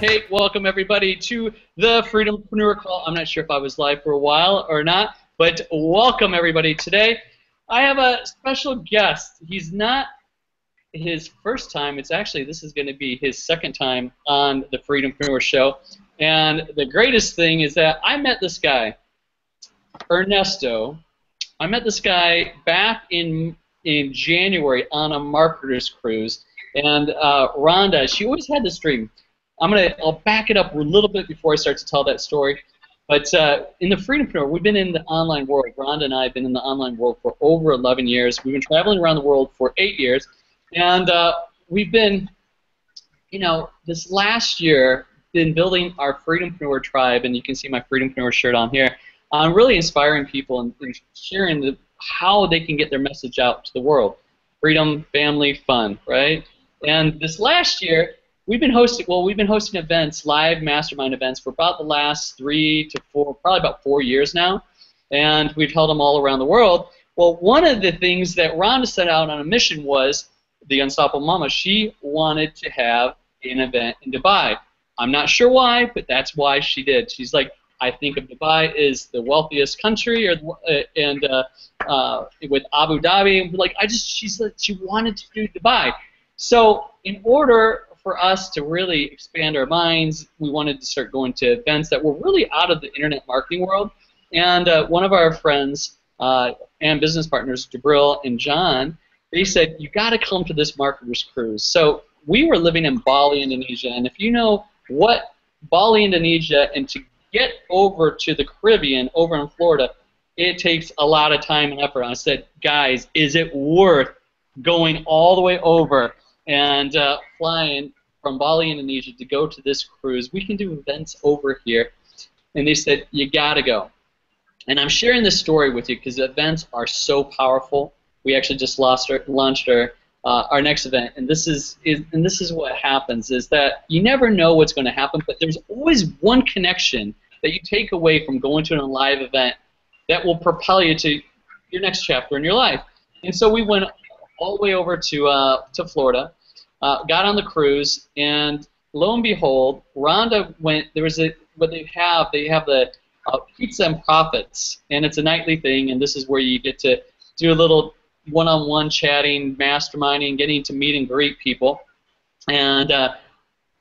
Hey, welcome everybody to the Preneur call. I'm not sure if I was live for a while or not, but welcome everybody. Today I have a special guest. He's not his first time. It's actually, this is going to be his second time on the Preneur show. And the greatest thing is that I met this guy, Ernesto. I met this guy back in January on a marketer's cruise. And Rhonda, she always had this dream. I'll back it up a little bit before I start to tell that story. But in the Freedompreneur, we've been in the online world. Rhonda and I have been in the online world for over 11 years. We've been traveling around the world for 8 years. And we've been, this last year, been building our Freedompreneur tribe. And you can see my Freedompreneur shirt on here. I'm really inspiring people and sharing how they can get their message out to the world. Freedom, family, fun, right? And this last year, we've been hosting events, live mastermind events, for about the last 3 to 4, probably about 4 years now, and we've held them all around the world. Well, one of the things that Rhonda set out on a mission was the Unstoppable Mama. She wanted to have an event in Dubai. I'm not sure why, but that's why she did. She's like, I think of Dubai as the wealthiest country, with Abu Dhabi, and she said she wanted to do Dubai. So in order for us to really expand our minds, we wanted to start going to events that were really out of the internet marketing world. And one of our friends and business partners, Jabril and John, they said, you got to come to this marketer's cruise. So we were living in Bali, Indonesia, and if you know what Bali, Indonesia, and to get over to the Caribbean, over in Florida, it takes a lot of time and effort. I said, guys, is it worth going all the way over and flying from Bali, Indonesia to go to this cruise? We can do events over here. And they said, you got to go. And I'm sharing this story with you because events are so powerful. We actually just launched our next event, and this is what happens, is that you never know what's going to happen, but there's always one connection that you take away from going to a live event that will propel you to your next chapter in your life. And so we went all the way over to Florida, got on the cruise, and lo and behold, Rhonda went. There was they have the Pizza and Profits, and it's a nightly thing, and this is where you get to do a little one-on-one chatting, masterminding, getting to meet and greet people. And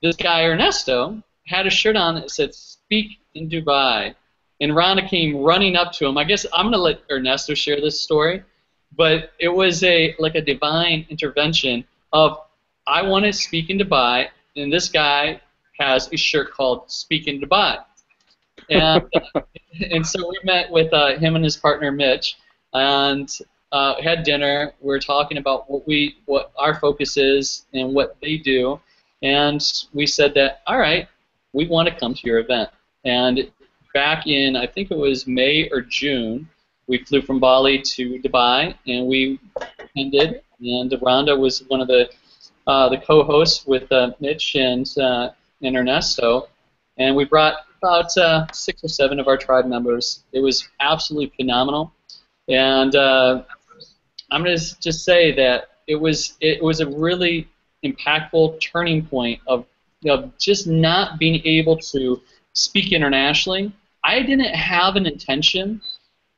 this guy Ernesto had a shirt on that said "Speak in Dubai," and Rhonda came running up to him. I guess I'm gonna let Ernesto share this story, but it was like a divine intervention of, I want to speak in Dubai, and this guy has a shirt called "Speak in Dubai," and and so we met with him and his partner Mitch, and had dinner. We were talking about what our focus is and what they do, and we said that, all right, we want to come to your event. And back in, I think it was May or June, we flew from Bali to Dubai, and we attended. And Rhonda was one of the co-hosts with Mitch and Ernesto, and we brought about 6 or 7 of our tribe members. It was absolutely phenomenal, and I'm going to just say that it was a really impactful turning point of just not being able to speak internationally. I didn't have an intention,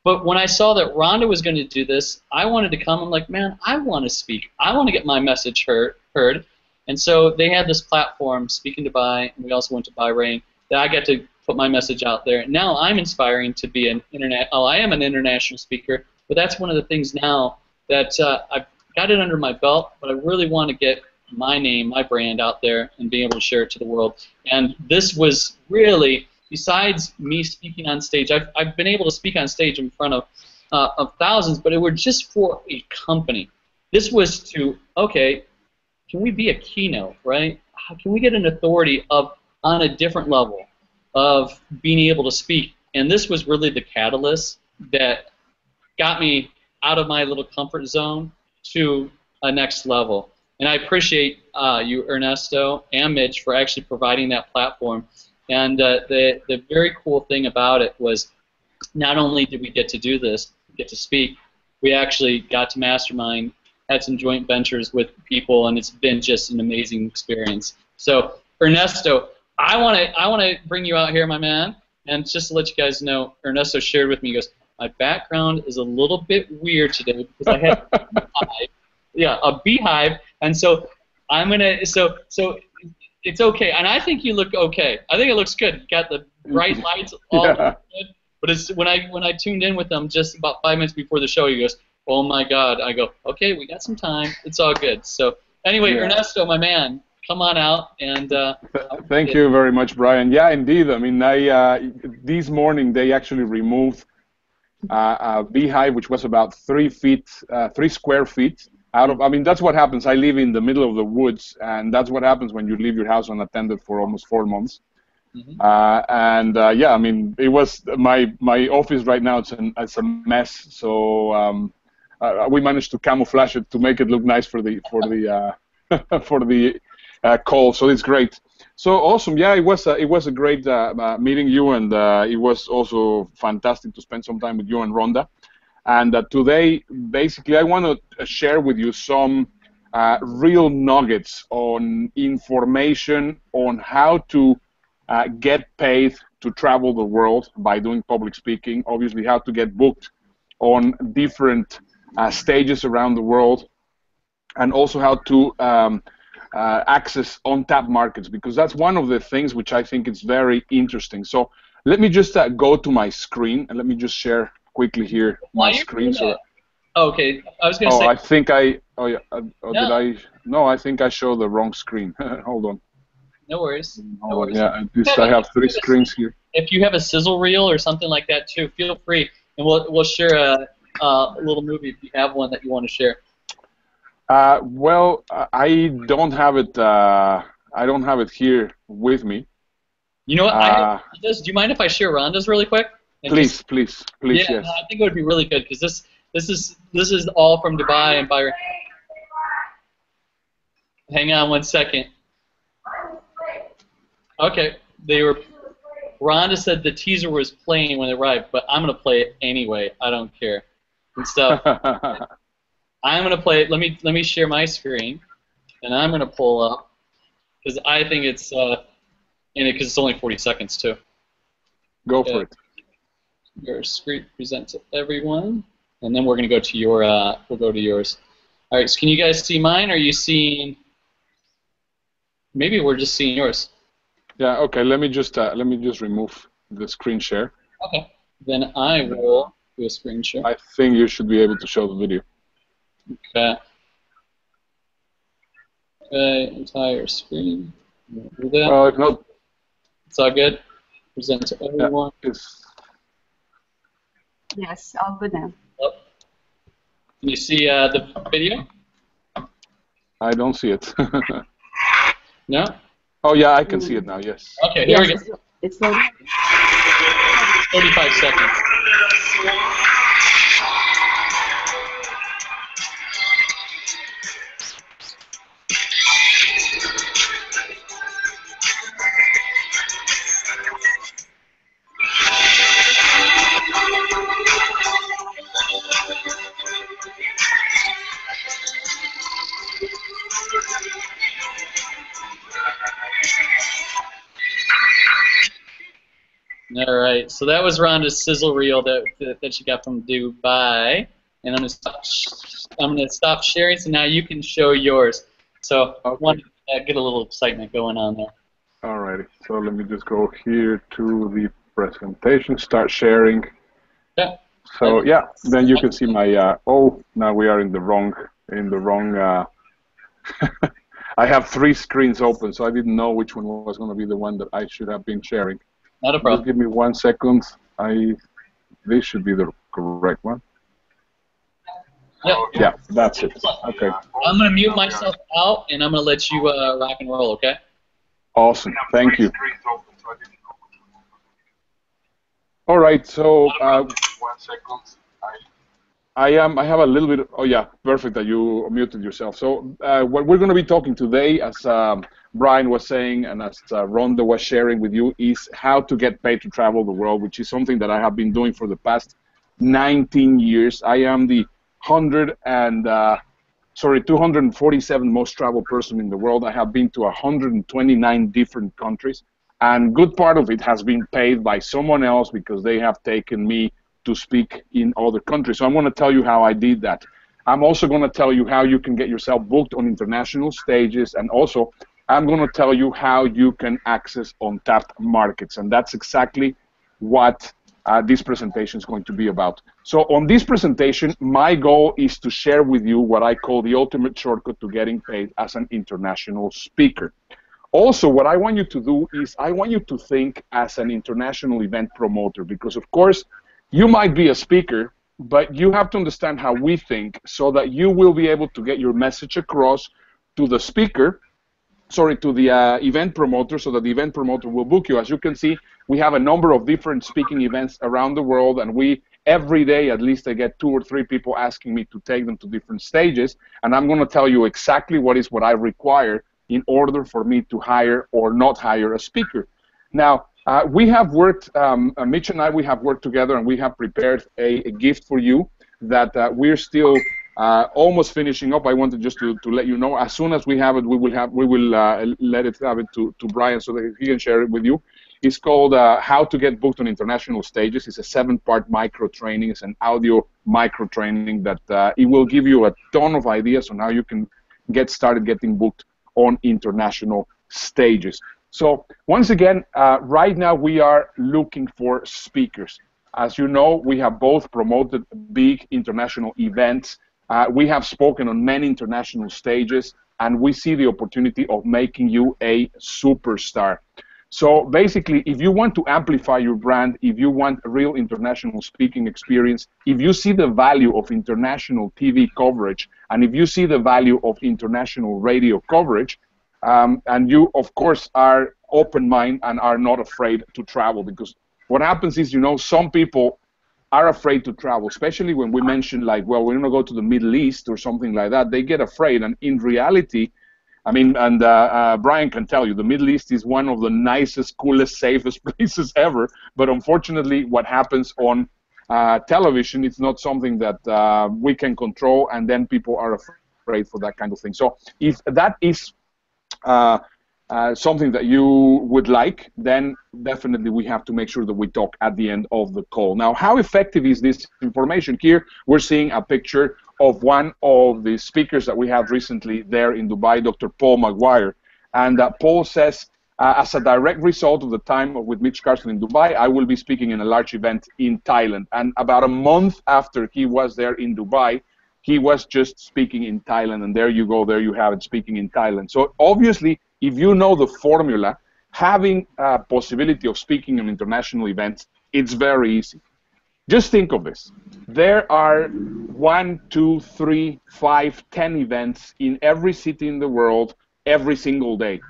but when I saw that Rhonda was going to do this, I wanted to come. I'm like, man, I want to speak. I want to get my message heard. And so they had this platform, Speak in Dubai, and we also went to Bahrain, that I got to put my message out there. Now I'm inspiring to be I am an international speaker, but that's one of the things now that I've got it under my belt, but I really want to get my name, my brand out there and be able to share it to the world. And this was really, besides me speaking on stage, I've been able to speak on stage in front of thousands, but it was just for a company. This was to, okay, can we be a keynote, right? How can we get an authority on a different level of being able to speak? And this was really the catalyst that got me out of my little comfort zone to a next level. And I appreciate you, Ernesto, and Mitch, for actually providing that platform. And the very cool thing about it was, not only did we get to do this, get to speak, we actually got to mastermind, had some joint ventures with people, and it's been just an amazing experience. So, Ernesto, I want to bring you out here, my man, and just to let you guys know, Ernesto shared with me. He goes, my background is a little bit weird today because I have a beehive, and so I'm gonna so it's okay, and I think you look okay. I think it looks good. You got the bright lights, all good. But it's when I tuned in with them just about 5 minutes before the show, he goes, "Oh my God!" I go, "Okay, we got some time. It's all good." So anyway, Ernesto, my man, come on out and. Thank you very much, Brian. Yeah, indeed. I mean, this morning they actually removed a beehive which was about 3 square feet out of. I mean, that's what happens. I live in the middle of the woods, and that's what happens when you leave your house unattended for almost 4 months. Yeah, I mean, it was my office right now. It's a mess. So we managed to camouflage it to make it look nice for the for the call. So it's great. So awesome. Yeah, it was a great meeting you, and it was also fantastic to spend some time with you and Rhonda. And today, basically, I want to share with you some real nuggets on information on how to get paid to travel the world by doing public speaking. Obviously, how to get booked on different stages around the world, and also how to access untapped markets, because that's one of the things which I think is very interesting. So let me just go to my screen, and let me just share quickly here my screen. So, okay, I was going to say. I think I. Oh yeah. Did I? No, I think I showed the wrong screen. Hold on. No worries. No worries. Yeah, I have 3 screens here. If you have a sizzle reel or something like that too, feel free, and we'll share a little movie if you have one that you want to share. Well, I don't have it. I don't have it here with me. You know what? Do you mind if I share Rhonda's really quick? Please. Yeah, yes. I think it would be really good because this is all from Dubai and Byron. Hang on 1 second. Okay, Rhonda said the teaser was playing when it arrived, but I'm gonna play it anyway. I don't care. And stuff. I'm gonna play it. Let me share my screen, and I'm gonna pull up because I think it's in it because it's only 40 seconds too. Go for it. Your screen present to everyone, and then we're gonna go to your. We'll go to yours. All right. So can you guys see mine? Or are you seeing? Maybe we're just seeing yours. Yeah. Okay. Let me just remove the screen share. Okay. Then I will do a screen share. I think you should be able to show the video. Okay. Okay. Entire screen. Do that. Well, if not, it's all good. Present to everyone. Yeah, yes, all good now. Can you see the video? I don't see it. No? Oh, yeah, I can see it now, yes. Okay, here we go. It's loading. 35 seconds. All right, so that was Rhonda's sizzle reel that she got from Dubai, and I'm gonna stop sharing. So now you can show yours. So I want to get a little excitement going on there. Alrighty, so let me just go here to the presentation, start sharing. Yeah. So yeah, then you can see my. Oh, now we are in the wrong. I have 3 screens open, so I didn't know which one was going to be the one that I should have been sharing. Not a problem. Just give me 1 second. This should be the correct one. Yep. Yeah, that's it. Okay. I'm going to mute myself out, and I'm going to let you rock and roll, okay? Awesome. Thank you. All right. So 1 second. I have a little bit. Oh yeah, perfect that you muted yourself. So what we're going to be talking today, as Brian was saying, and as Rhonda was sharing with you, is how to get paid to travel the world, which is something that I have been doing for the past 19 years. I am the 247 most traveled person in the world. I have been to 129 different countries. and good part of it has been paid by someone else because they have taken me to speak in other countries. So I'm going to tell you how I did that. I'm also going to tell you how you can get yourself booked on international stages, and also I'm going to tell you how you can access untapped markets, and that's exactly what this presentation is going to be about. So on this presentation, my goal is to share with you what I call the ultimate shortcut to getting paid as an international speaker. Also, what I want you to do is I want you to think as an international event promoter, because of course, you might be a speaker, but you have to understand how we think so that you will be able to get your message across to the speaker, sorry, to the event promoter, so that the event promoter will book you. As you can see, we have a number of different speaking events around the world, and every day at least I get 2 or 3 people asking me to take them to different stages, and I'm going to tell you exactly what I require in order for me to hire or not hire a speaker. Now, we have worked, Mitch and I, we have worked together, and we have prepared a gift for you that we're still almost finishing up. I wanted just to let you know, as soon as we have it, we will let it have it to Brian so that he can share it with you. It's called How to Get Booked on International Stages. It's a 7-part micro training. It's an audio micro training that it will give you a ton of ideas on how you can get started getting booked on international stages. So once again, right now we are looking for speakers. As you know, we have both promoted big international events. We have spoken on many international stages, and we see the opportunity of making you a superstar. So basically, if you want to amplify your brand, if you want a real international speaking experience, if you see the value of international TV coverage, and if you see the value of international radio coverage, and you, of course, are open-minded and are not afraid to travel, because what happens is, you know, some people are afraid to travel, especially when we mention, like, well, we're going to go to the Middle East or something like that. They get afraid, and in reality, I mean, and Brian can tell you, the Middle East is one of the nicest, coolest, safest places ever, but unfortunately, what happens on television, it's not something that we can control, and then people are afraid for that kind of thing. So if that is something that you would like, then definitely we have to make sure that we talk at the end of the call. Now, how effective is this information? Here, we're seeing a picture of one of the speakers that we had recently there in Dubai, Dr. Paul Maguire. And Paul says, as a direct result of the time with Mitch Carson in Dubai, I will be speaking in a large event in Thailand. And about a month after he was there in Dubai, he was just speaking in Thailand, and there you go, there you have it, speaking in Thailand. So obviously, if you know the formula, having a possibility of speaking on international events, it's very easy. Just think of this. There are 1, 2, 3, 5, 10 events in every city in the world every single day.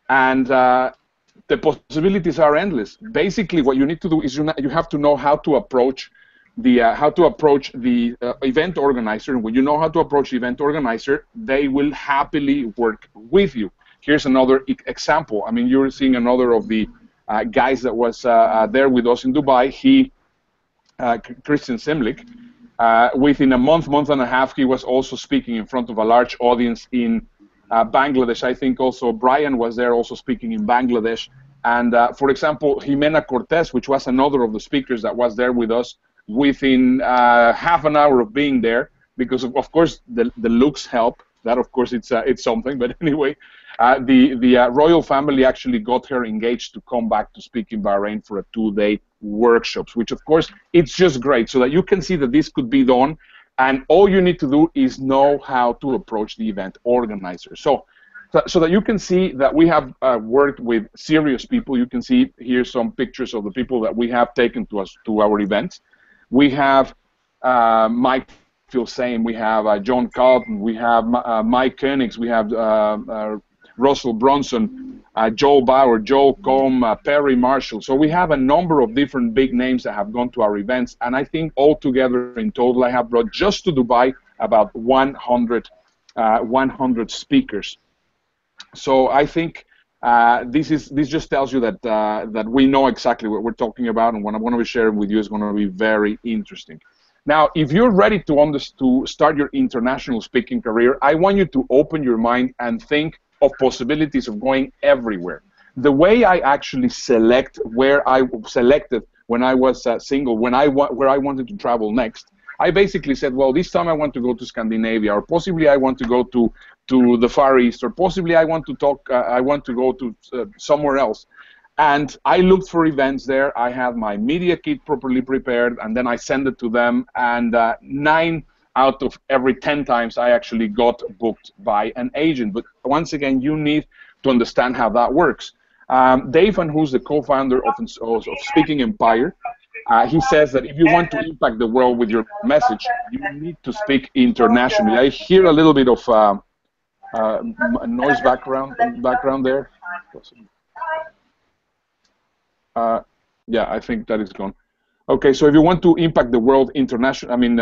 And the possibilities are endless. Basically, what you need to do is you have to know how to approach the event organizer. And when you know how to approach the event organizer, they will happily work with you. Here's another example. I mean, you're seeing another of the guys that was there with us in Dubai. Christian Simlik, within a month and a half, he was also speaking in front of a large audience in Bangladesh. I think also Brian was there also speaking in Bangladesh. And for example, Jimena Cortez, which was another of the speakers that was there with us, within half an hour of being there, because of course the looks help. That of course it's something. But anyway, the royal family actually got her engaged to come back to speak in Bahrain for a 2-day workshops, which of course it's just great, so that you can see that this could be done. And all you need to do is know how to approach the event organizer. So that you can see that we have worked with serious people. You can see here some pictures of the people that we have taken to our events. We have Mike Filsame, we have John Carlton, we have Mike Koenigs, we have Russell Brunson, Joel Bauer, Joel Combe, Perry Marshall. So we have a number of different big names that have gone to our events, and I think altogether in total I have brought just to Dubai about 100 speakers. So I think this just tells you that that we know exactly what we're talking about, and what I'm going to be sharing with you is going to be very interesting. Now, if you're ready to start your international speaking career, I want you to open your mind and think of possibilities of going everywhere. the way I actually select where I selected when I was single, where I wanted to travel next, I basically said, well, this time I want to go to Scandinavia, or possibly I want to go to the Far East, or possibly I want to go to somewhere else. And I looked for events there. I had my media kit properly prepared, and then I sent it to them. And 9 out of every 10 times, I actually got booked by an agent. But once again, you need to understand how that works. Dave, who's the co-founder of Speaking Empire, he says that if you want to impact the world with your message, you need to speak internationally. I hear a little bit of noise background there. Yeah, I think that is gone. Okay, so if you want to impact the world internationally, I mean,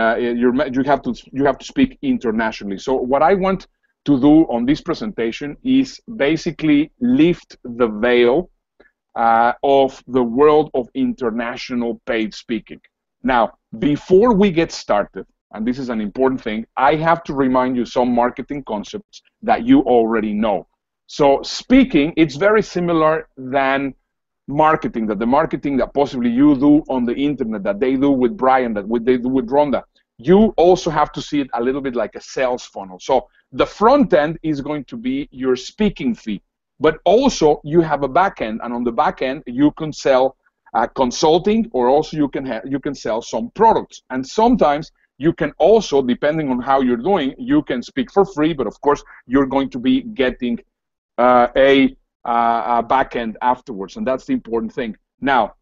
you have to speak internationally. So what I want to do on this presentation is basically lift the veil of the world of international paid speaking. Now, before we get started, and this is an important thing, I have to remind you some marketing concepts that you already know. So speaking, it's very similar than marketing, the marketing that possibly you do on the internet, that they do with Brian, that they do with Rhonda. You also have to see it a little bit like a sales funnel. So the front end is going to be your speaking fee, but also you have a back end, and on the back end you can sell consulting, or also you can sell some products. And sometimes you can also, depending on how you're doing, you can speak for free, but of course you're going to be getting a back end afterwards, and that's the important thing. Now,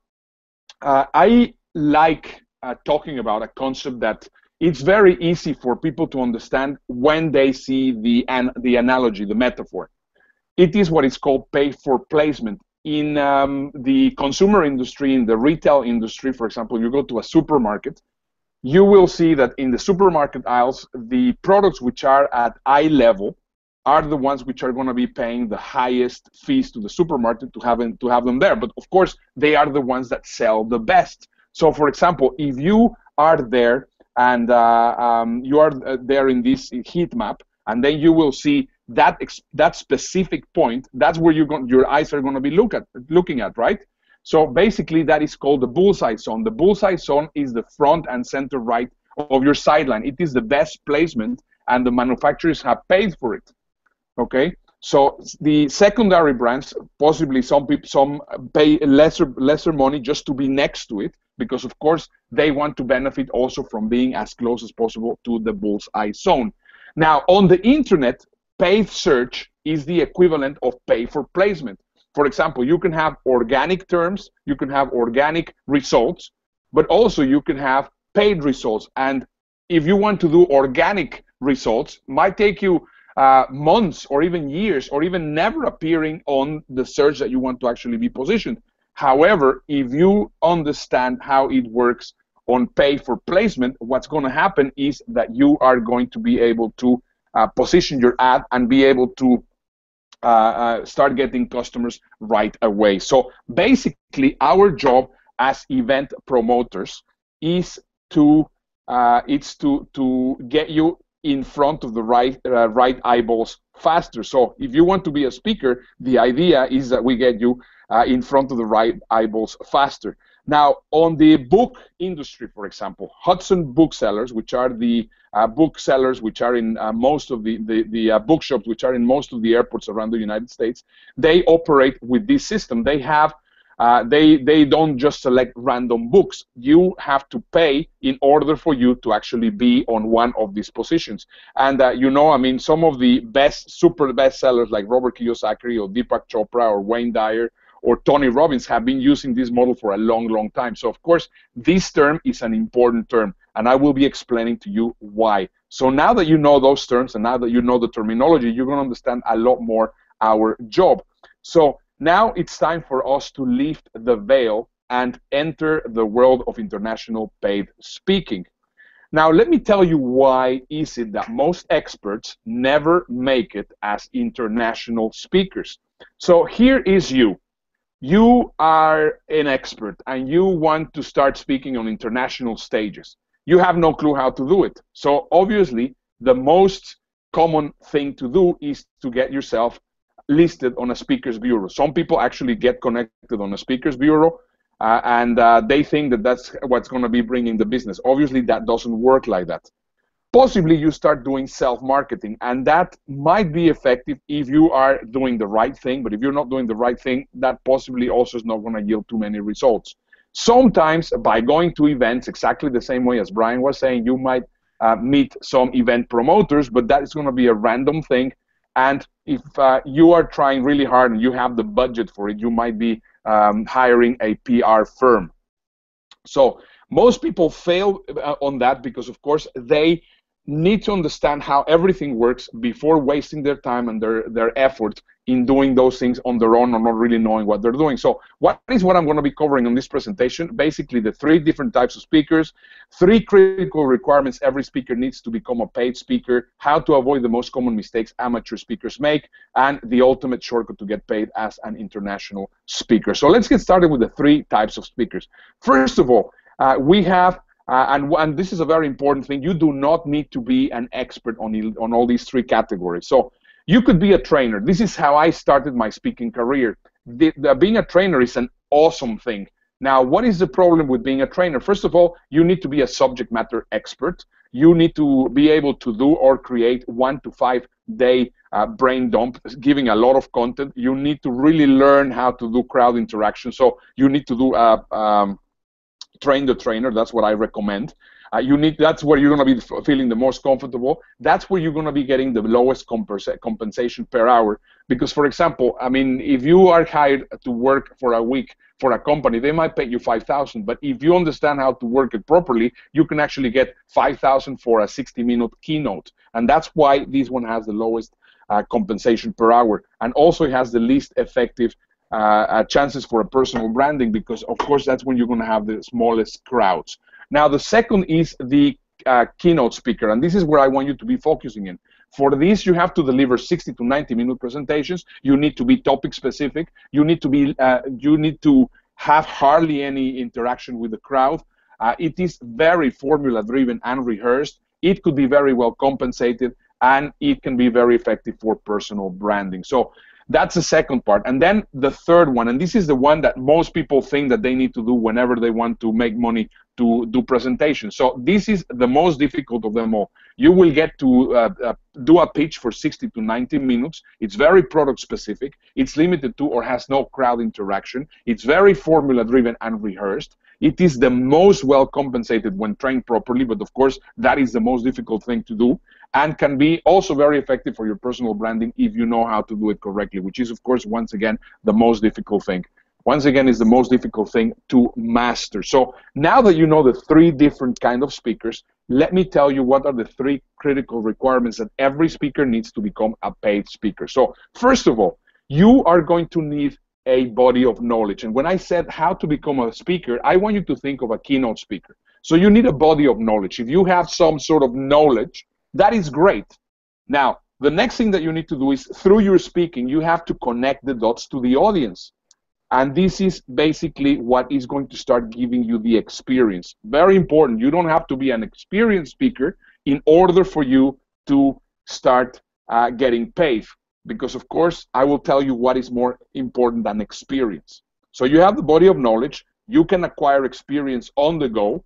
I like talking about a concept that it's very easy for people to understand when they see the analogy, the metaphor. It is what is called pay for placement. In the consumer industry, in the retail industry, for example, you go to a supermarket, you will see that in the supermarket aisles, the products which are at eye level are the ones which are going to be paying the highest fees to the supermarket to have them there. But of course, they are the ones that sell the best. So for example, if you are there and you are there in this heat map, and then you will see that specific point, that's where your eyes are going to be looking at, right? So basically, that is called the bullseye zone. The bullseye zone is the front and center right of your sideline. It is the best placement, and the manufacturers have paid for it. Okay, so the secondary brands, possibly some pay lesser money just to be next to it, because of course they want to benefit also from being as close as possible to the bullseye zone. Now on the internet, paid search is the equivalent of pay for placement. For example, you can have organic terms, you can have organic results, but also you can have paid results. And if you want to do organic results, it might take you months or even years, or even never appearing on the search that you want to actually be positioned. However, if you understand how it works on pay for placement, what's going to happen is that you are going to be able to position your ad and be able to start getting customers right away. So basically, our job as event promoters is to get you in front of the right eyeballs faster. So if you want to be a speaker, the idea is that we get you in front of the right eyeballs faster. Now, on the book industry, for example, Hudson Booksellers, which are the booksellers which are in most of the bookshops which are in most of the airports around the United States, they operate with this system. They have they don't just select random books. You have to pay in order for you to actually be on one of these positions. And you know, I mean, some of the super best sellers like Robert Kiyosaki or Deepak Chopra or Wayne Dyer or Tony Robbins have been using this model for a long, long time. So of course, this term is an important term, and I will be explaining to you why. So now that you know those terms and now that you know the terminology, you're going to understand a lot more our job. So now it's time for us to lift the veil and enter the world of international paid speaking. Now, let me tell you why is it that most experts never make it as international speakers. So here is you. You are an expert and you want to start speaking on international stages. You have no clue how to do it. So obviously, the most common thing to do is to get yourself listed on a speakers bureau. Some people actually get connected on a speakers bureau, and they think that that's what's going to be bringing the business. Obviously, that doesn't work like that. Possibly you start doing self-marketing, and that might be effective if you are doing the right thing, but if you're not doing the right thing, that possibly also is not going to yield too many results. Sometimes by going to events, exactly the same way as Brian was saying, you might meet some event promoters, but that is going to be a random thing. And if you are trying really hard and you have the budget for it, you might be hiring a PR firm. So most people fail on that because, of course, they need to understand how everything works before wasting their time and their effort in doing those things on their own or not really knowing what they're doing. So what I'm going to be covering on this presentation? Basically the 3 different types of speakers, 3 critical requirements every speaker needs to become a paid speaker, how to avoid the most common mistakes amateur speakers make, and the ultimate shortcut to get paid as an international speaker. So let's get started with the 3 types of speakers. First of all, we have and this is a very important thing. You do not need to be an expert on all these 3 categories. So you could be a trainer. This is how I started my speaking career. Being a trainer is an awesome thing. Now, what is the problem with being a trainer? First of all, you need to be a subject matter expert. You need to be able to do or create 1 to 5 day brain dump, giving a lot of content. You need to really learn how to do crowd interaction. So you need to do train the trainer. That's what I recommend. That's where you're going to be feeling the most comfortable. That's where you're going to be getting the lowest compensation per hour. Because, for example, I mean, if you are hired to work for a week for a company, they might pay you $5,000. But if you understand how to work it properly, you can actually get $5,000 for a 60-minute keynote. And that's why this one has the lowest compensation per hour. And also it has the least effective chances for a personal branding, because of course that's when you're going to have the smallest crowds. Now the second is the keynote speaker, and this is where I want you to be focusing in. For this, you have to deliver 60 to 90-minute presentations. You need to be topic specific. You need to have hardly any interaction with the crowd. It is very formula driven and rehearsed. It could be very well compensated, and it can be very effective for personal branding. So that's the second part. And then the third one, and this is the one that most people think that they need to do whenever they want to make money to do presentations. So this is the most difficult of them all. You will get to do a pitch for 60 to 90 minutes. It's very product specific. It's limited to or has no crowd interaction. It's very formula driven and rehearsed. It is the most well compensated when trained properly, but of course that is the most difficult thing to do, and can be also very effective for your personal branding if you know how to do it correctly, which is of course once again the most difficult thing. Once again is the most difficult thing to master. So now that you know the 3 different kind of speakers, let me tell you what are the 3 critical requirements that every speaker needs to become a paid speaker. So first of all, you are going to need a body of knowledge. And when I said how to become a speaker, I want you to think of a keynote speaker. So you need a body of knowledge. If you have some sort of knowledge, that is great. Now, the next thing that you need to do is through your speaking, you have to connect the dots to the audience. And this is basically what is going to start giving you the experience. Very important. You don't have to be an experienced speaker in order for you to start getting paid. Because, of course, I will tell you what is more important than experience. So you have the body of knowledge. You can acquire experience on the go,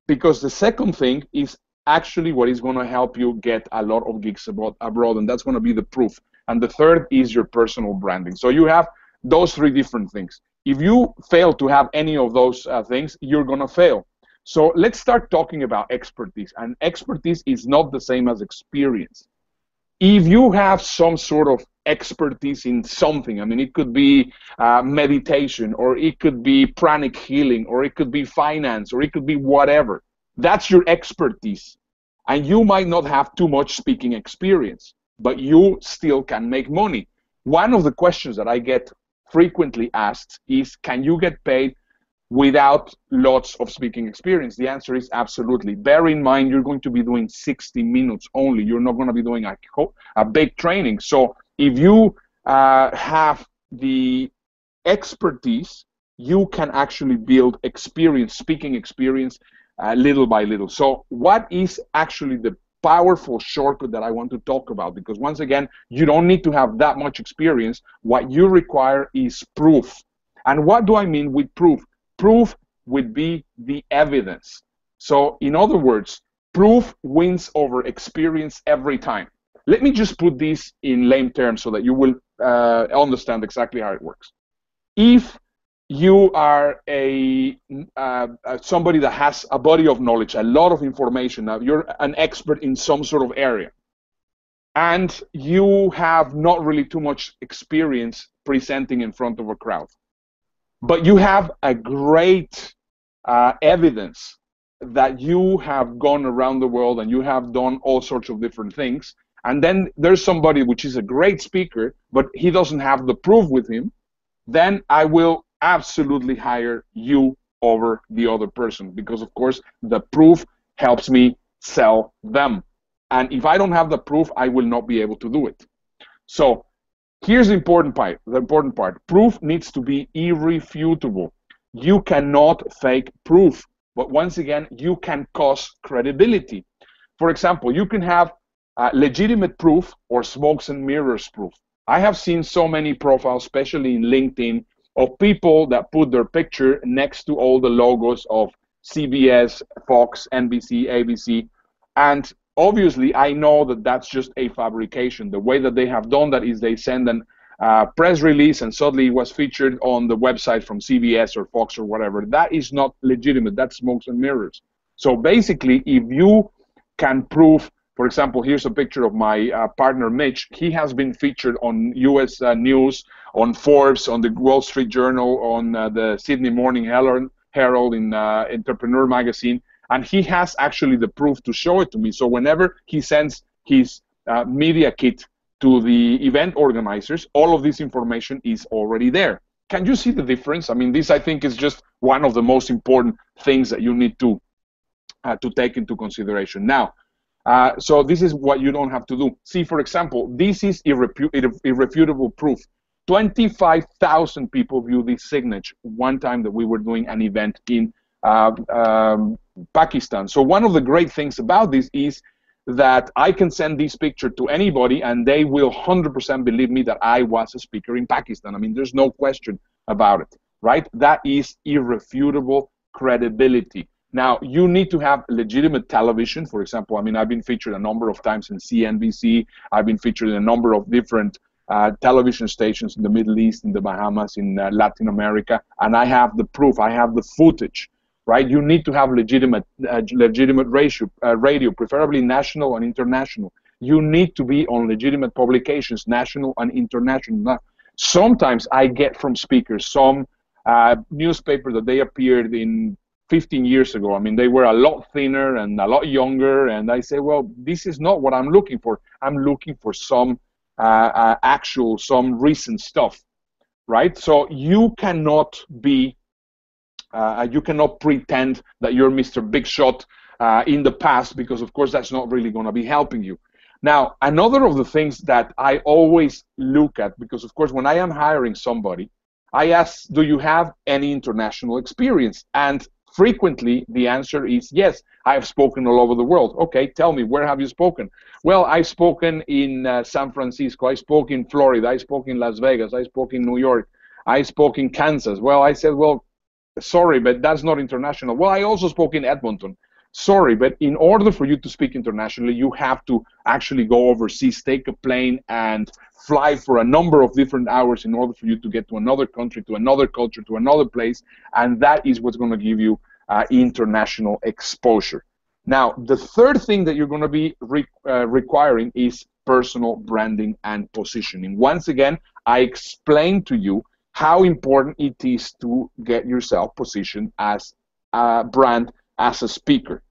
because the second thing is actually what is going to help you get a lot of gigs abroad, and that's going to be the proof. And the third is your personal branding. So you have those 3 different things. If you fail to have any of those things, you're going to fail. So let's start talking about expertise. And expertise is not the same as experience. If you have some sort of expertise in something, I mean, it could be meditation, or it could be pranic healing, or it could be finance, or it could be whatever. That's your expertise. And you might not have too much speaking experience, but you still can make money. One of the questions that I get frequently asked is, can you get paid without lots of speaking experience? The answer is absolutely. Bear in mind, you're going to be doing 60 minutes only. You're not going to be doing a big training. So if you have the expertise, you can actually build experience, speaking experience, little by little. So what is actually the powerful shortcut that I want to talk about, because once again, you don't need to have that much experience. What you require is proof. And what do I mean with proof? Proof would be the evidence. So in other words, proof wins over experience every time. Let me just put this in lame terms so that you will understand exactly how it works. If you are somebody that has a body of knowledge, a lot of information, now you're an expert in some sort of area, and you have not really too much experience presenting in front of a crowd, but you have a great evidence that you have gone around the world and you have done all sorts of different things, and then there's somebody which is a great speaker, but he doesn't have the proof with him, then I will absolutely hire you over the other person, because of course the proof helps me sell them. And if I don't have the proof, I will not be able to do it. So here's the important part. Proof needs to be irrefutable. You cannot fake proof, but once again, you can cause credibility. For example, you can have legitimate proof or smokes and mirrors proof. I have seen so many profiles, especially in LinkedIn, of people that put their picture next to all the logos of CBS, Fox, NBC, ABC, and obviously I know that that's just a fabrication. The way that they have done that is they send a press release and suddenly it was featured on the website from CBS or Fox or whatever. That is not legitimate. That's smokes and mirrors. So basically, if you can prove, for example, here's a picture of my partner, Mitch. He has been featured on U.S. News, on Forbes, on the Wall Street Journal, on the Sydney Morning Herald, in Entrepreneur magazine, and he has actually the proof to show it to me. So whenever he sends his media kit to the event organizers, all of this information is already there. Can you see the difference? I mean, this, I think, is just one of the most important things that you need to take into consideration. Now, so this is what you don't have to do. See, for example, this is irrefutable proof. 25,000 people viewed this signature one time that we were doing an event in Pakistan. So one of the great things about this is that I can send this picture to anybody and they will 100% believe me that I was a speaker in Pakistan. I mean, there's no question about it, right? That is irrefutable credibility. Now, you need to have legitimate television. For example, I mean, I've been featured a number of times in CNBC. I've been featured in a number of different television stations in the Middle East, in the Bahamas, in Latin America, and I have the proof. I have the footage, right? You need to have legitimate radio, preferably national and international. You need to be on legitimate publications, national and international. Now, sometimes I get from speakers some newspaper that they appeared in 15 years ago. I mean, they were a lot thinner and a lot younger, and I say, well, this is not what I'm looking for. I'm looking for some some recent stuff, right? So you cannot be, you cannot pretend that you're Mr. Big Shot in the past, because of course that's not really going to be helping you. Now, another of the things that I always look at, because of course when I am hiring somebody, I ask, do you have any international experience? And frequently, the answer is yes. I have spoken all over the world. Okay, tell me, where have you spoken? Well, I've spoken in San Francisco. I spoke in Florida. I spoke in Las Vegas. I spoke in New York. I spoke in Kansas. Well, I said, well, sorry, but that's not international. Well, I also spoke in Edmonton. Sorry, but in order for you to speak internationally, you have to actually go overseas, take a plane, and fly for a number of different hours in order for you to get to another country, to another culture, to another place, and that is what's going to give you international exposure. Now, the third thing that you're going to be requiring is personal branding and positioning. Once again, I explained to you how important it is to get yourself positioned as a brand, as a speaker.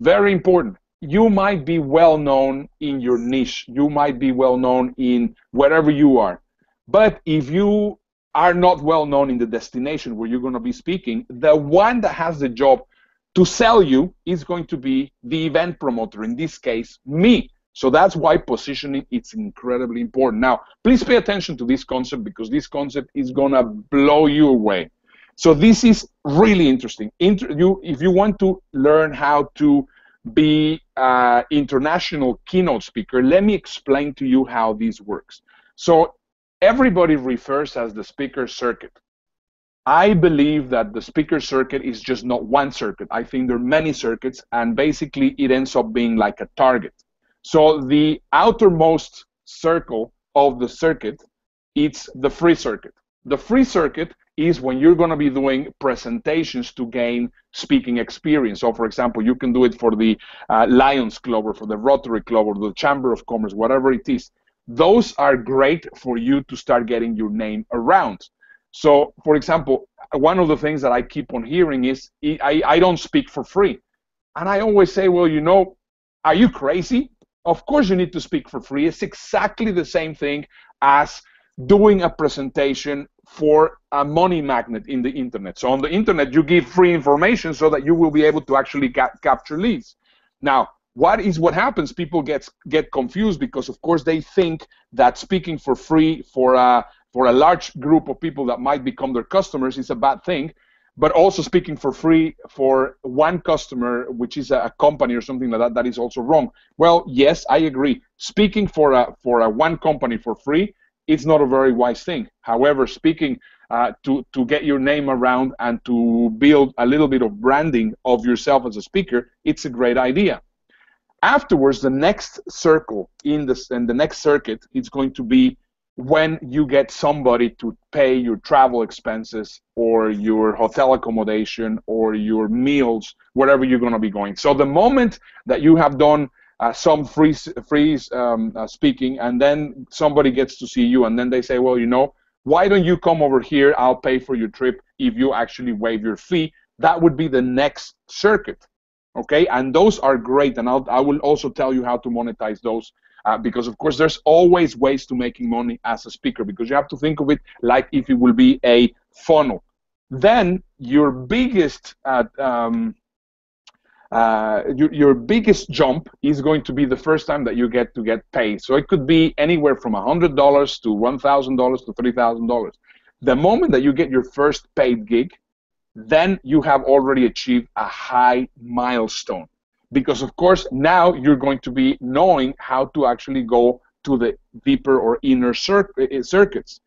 Very important. You might be well known in your niche. You might be well known in wherever you are. But if you are not well known in the destination where you're going to be speaking, the one that has the job to sell you is going to be the event promoter, in this case, me. So that's why positioning is incredibly important. Now, please pay attention to this concept, because this concept is going to blow you away. So this is really interesting. If you want to learn how to be an international keynote speaker, let me explain to you how this works. So everybody refers as the speaker circuit. I believe that the speaker circuit is just not one circuit. I think there are many circuits, and basically it ends up being like a target. So the outermost circle of the circuit, it's the free circuit. The free circuit is when you're going to be doing presentations to gain speaking experience. So, for example, you can do it for the Lions Club or for the Rotary Club or the Chamber of Commerce, whatever it is. Those are great for you to start getting your name around. So, for example, one of the things that I keep on hearing is, I don't speak for free. And I always say, well, you know, are you crazy? Of course you need to speak for free. It's exactly the same thing as doing a presentation for a money magnet in the internet. So on the internet, you give free information so that you will be able to actually capture leads. Now, what happens? People get confused because, of course, they think that speaking for free for a large group of people that might become their customers is a bad thing, but also speaking for free for one customer, which is a company or something like that, that is also wrong. Well, yes, I agree. Speaking for a one company for free, it's not a very wise thing. However, speaking to get your name around and to build a little bit of branding of yourself as a speaker, it's a great idea. Afterwards, the next circle in the next circuit, it's going to be when you get somebody to pay your travel expenses or your hotel accommodation or your meals, wherever you're going to be going. So the moment that you have done some free speaking, and then somebody gets to see you, and then they say, well, you know, why don't you come over here? I'll pay for your trip if you actually waive your fee. That would be the next circuit. Okay, and those are great, and I will also tell you how to monetize those because, of course, there's always ways to making money as a speaker, because you have to think of it like if it will be a funnel. Then your biggest your biggest jump is going to be the first time that you get paid. So it could be anywhere from $100 to $1,000 to $3,000. The moment that you get your first paid gig, then you have already achieved a high milestone, because of course now you're going to be knowing how to actually go to the deeper or inner circuits.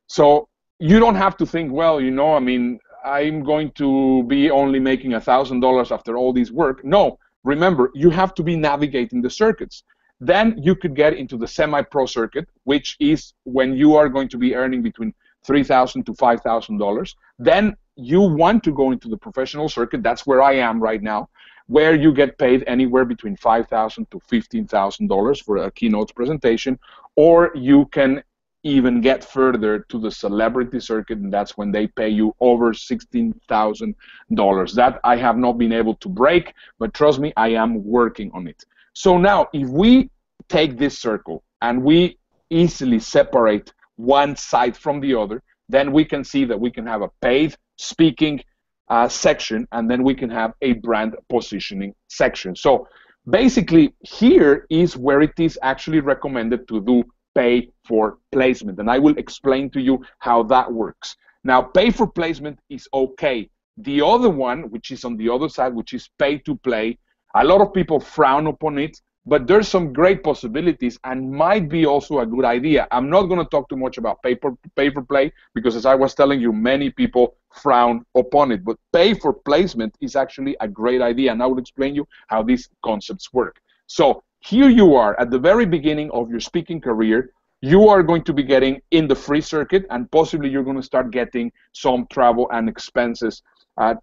So you don't have to think, well, you know, I mean, I'm going to be only making $1,000 after all this work. No, remember, you have to be navigating the circuits. Then you could get into the semi-pro circuit, which is when you are going to be earning between $3,000 to $5,000. Then you want to go into the professional circuit. That's where I am right now, where you get paid anywhere between $5,000 to $15,000 for a keynote presentation, or you can even get further to the celebrity circuit, and that's when they pay you over $16,000. That I have not been able to break, but trust me, I am working on it. So now, if we take this circle and we easily separate one side from the other, then we can see that we can have a paid speaking section, and then we can have a brand positioning section. So basically, here is where it is actually recommended to do pay for placement, and I will explain to you how that works. Now, pay for placement is okay. The other one, which is on the other side, which is pay to play, a lot of people frown upon it, but there's some great possibilities and might be also a good idea. I'm not going to talk too much about pay for play, because as I was telling you, many people frown upon it, but pay for placement is actually a great idea, and I will explain you how these concepts work. So here you are at the very beginning of your speaking career. You are going to be getting in the free circuit, and possibly you're going to start getting some travel and expenses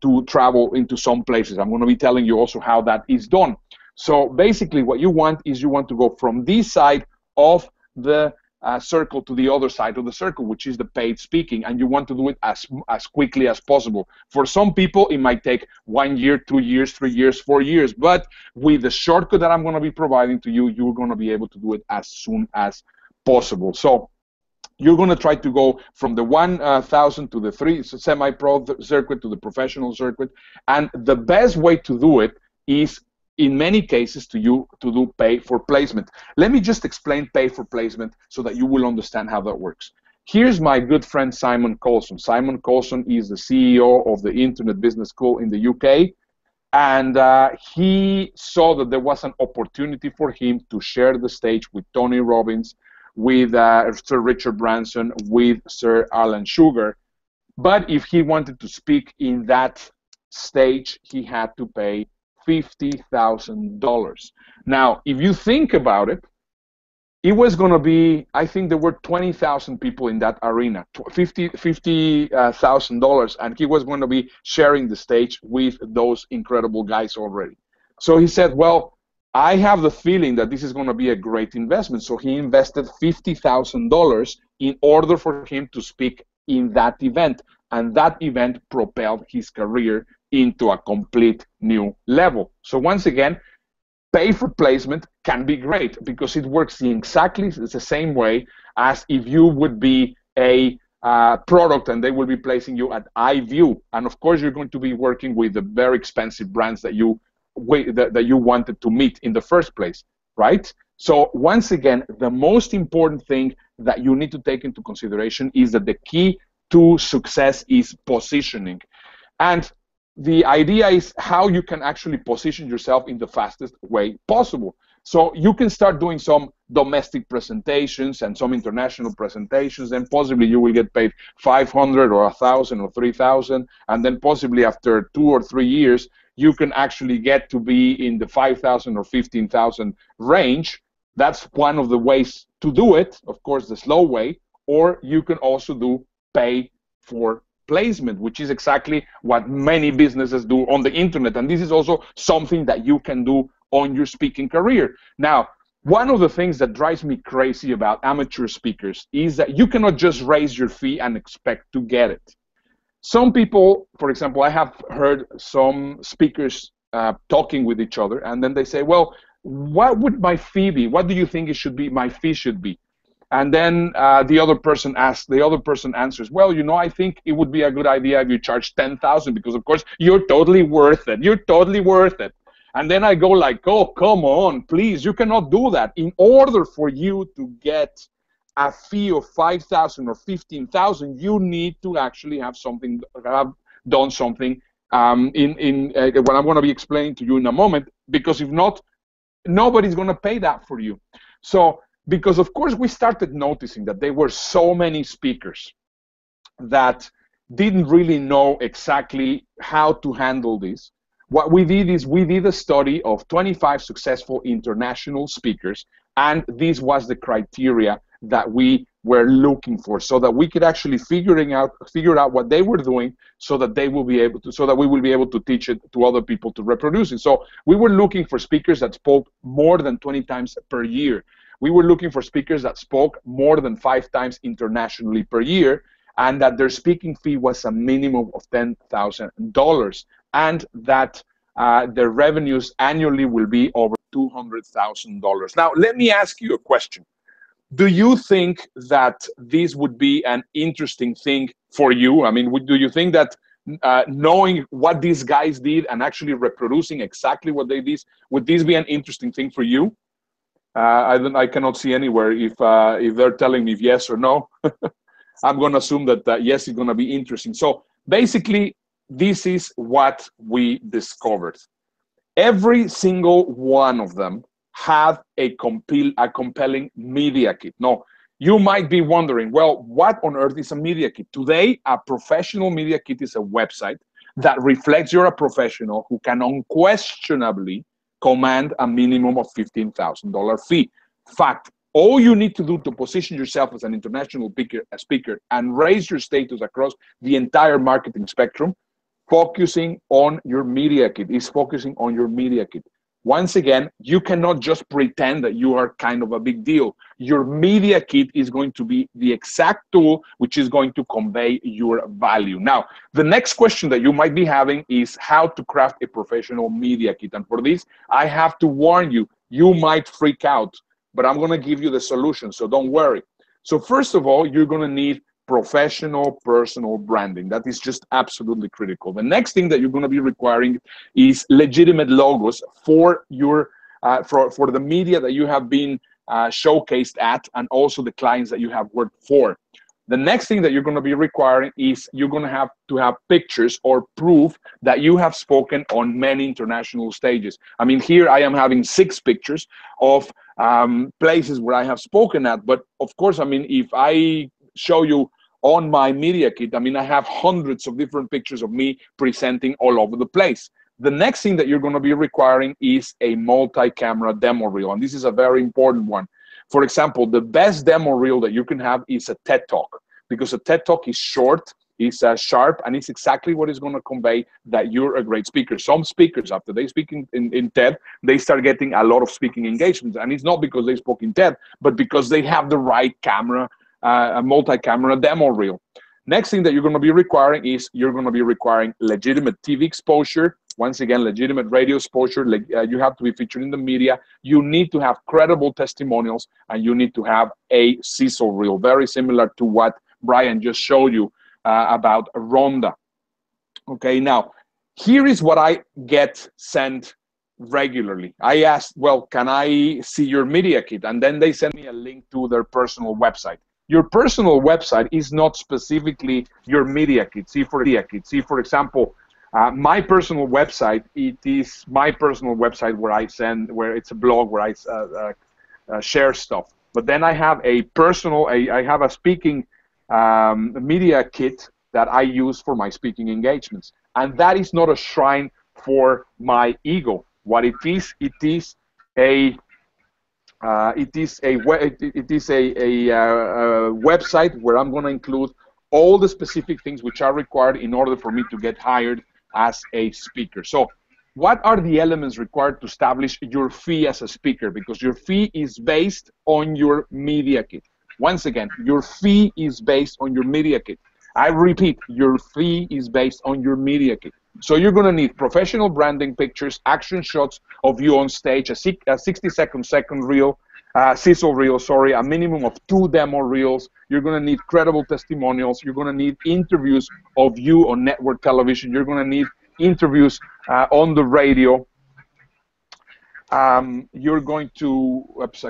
to travel into some places. I'm going to be telling you also how that is done. So basically what you want is you want to go from this side of the circle to the other side of the circle, which is the paid speaking, and you want to do it as quickly as possible. For some people, it might take 1 year, 2 years, 3 years, 4 years, but with the shortcut that I'm going to be providing to you, you're going to be able to do it as soon as possible. So you're going to try to go from the 1,000 to the semi-pro circuit to the professional circuit, and the best way to do it is, in many cases, to do pay for placement. Let me just explain pay for placement so that you will understand how that works. Here's my good friend Simon Colson. Simon Colson is the CEO of the Internet Business School in the UK. And he saw that there was an opportunity for him to share the stage with Tony Robbins, with Sir Richard Branson, with Sir Alan Sugar. But if he wanted to speak in that stage, he had to pay $50,000. Now, if you think about it, it was going to be, I think there were 20,000 people in that arena, $50,000, and he was going to be sharing the stage with those incredible guys already. So he said, well, I have the feeling that this is going to be a great investment. So he invested $50,000 in order for him to speak in that event. And that event propelled his career into a complete new level. So once again, pay for placement can be great because it works in exactly the same way as if you would be a product and they will be placing you at iView. And of course, you're going to be working with the very expensive brands that you wanted to meet in the first place, right? So once again, the most important thing that you need to take into consideration is that the key to success is positioning. And the idea is how you can actually position yourself in the fastest way possible. So you can start doing some domestic presentations and some international presentations, and possibly you will get paid 500 or 1,000 or 3,000, and then possibly after 2 or 3 years, you can actually get to be in the 5,000 or 15,000 range. That's one of the ways to do it, of course, the slow way, or you can also do pay for placement, which is exactly what many businesses do on the internet. And this is also something that you can do on your speaking career. Now, one of the things that drives me crazy about amateur speakers is that you cannot just raise your fee and expect to get it. Some people, for example, I have heard some speakers talking with each other, and then they say, well, what would my fee be? What do you think it should be? My fee should be? And then the other person answers, well, you know, I think it would be a good idea if you charge 10,000 because, of course, you're totally worth it. You're totally worth it. And then I go like, oh, come on, please, you cannot do that. In order for you to get a fee of 5,000 or 15,000, you need to actually have done something what I'm going to be explaining to you in a moment, because if not, nobody's going to pay that for you. So, because of course we started noticing that there were so many speakers that didn't really know exactly how to handle this. What we did is we did a study of 25 successful international speakers, and this was the criteria that we were looking for, so that we could actually figure out what they were doing, so that we will be able to teach it to other people to reproduce it. So we were looking for speakers that spoke more than 20 times per year. We were looking for speakers that spoke more than 5 times internationally per year, and that their speaking fee was a minimum of $10,000, and that their revenues annually will be over $200,000. Now, let me ask you a question. Do you think that this would be an interesting thing for you? I mean, do you think that knowing what these guys did and actually reproducing exactly what they did, would this be an interesting thing for you? I cannot see anywhere if they're telling me yes or no. I'm going to assume that yes, it's going to be interesting. So basically, this is what we discovered. Every single one of them had a compelling media kit. Now, you might be wondering, well, what on earth is a media kit? Today, a professional media kit is a website that reflects you're a professional who can unquestionably command a minimum of $15,000 fee. Fact, all you need to do to position yourself as an international speaker and raise your status across the entire marketing spectrum, focusing on your media kit, is focusing on your media kit. Once again, you cannot just pretend that you are kind of a big deal. Your media kit is going to be the exact tool which is going to convey your value. Now, the next question that you might be having is how to craft a professional media kit. And for this, I have to warn you, you might freak out, but I'm going to give you the solution, so don't worry. So first of all, you're going to need professional personal branding. That is just absolutely critical. The next thing that you're going to be requiring is legitimate logos for your for the media that you have been showcased at, and also the clients that you have worked for. The next thing that you're going to be requiring is you're going to have pictures or proof that you have spoken on many international stages. I mean, here I am having 6 pictures of places where I have spoken at. But of course, I mean, if I show you on my media kit, I mean, I have hundreds of different pictures of me presenting all over the place. The next thing that you're going to be requiring is a multi-camera demo reel. And this is a very important one. For example, the best demo reel that you can have is a TED Talk, because a TED Talk is short, is sharp, and it's exactly what is going to convey that you're a great speaker. Some speakers, after they speak in TED, they start getting a lot of speaking engagements. And it's not because they spoke in TED, but because they have the right camera, a multi-camera demo reel. Next thing that you're going to be requiring is you're going to be requiring legitimate TV exposure. Once again, legitimate radio exposure. You have to be featured in the media. You need to have credible testimonials, and you need to have a sizzle reel, very similar to what Brian just showed you about Rhonda. Okay, now, here is what I get sent regularly. I ask, well, can I see your media kit? And then they send me a link to their personal website. Your personal website is not specifically your media kit. See, for example, my personal website, it is my personal website where it's a blog where I share stuff. But then I have a personal, I have a speaking media kit that I use for my speaking engagements. And that is not a shrine for my ego. What it is a website where I'm going to include all the specific things which are required in order for me to get hired as a speaker. So what are the elements required to establish your fee as a speaker? Because your fee is based on your media kit. Once again, your fee is based on your media kit. I repeat, your fee is based on your media kit. So you're going to need professional branding pictures, action shots of you on stage, a 60-second reel, sizzle reel, sorry, a minimum of 2 demo reels. You're going to need credible testimonials. You're going to need interviews of you on network television. You're going to need interviews on the radio. You're going to, oops,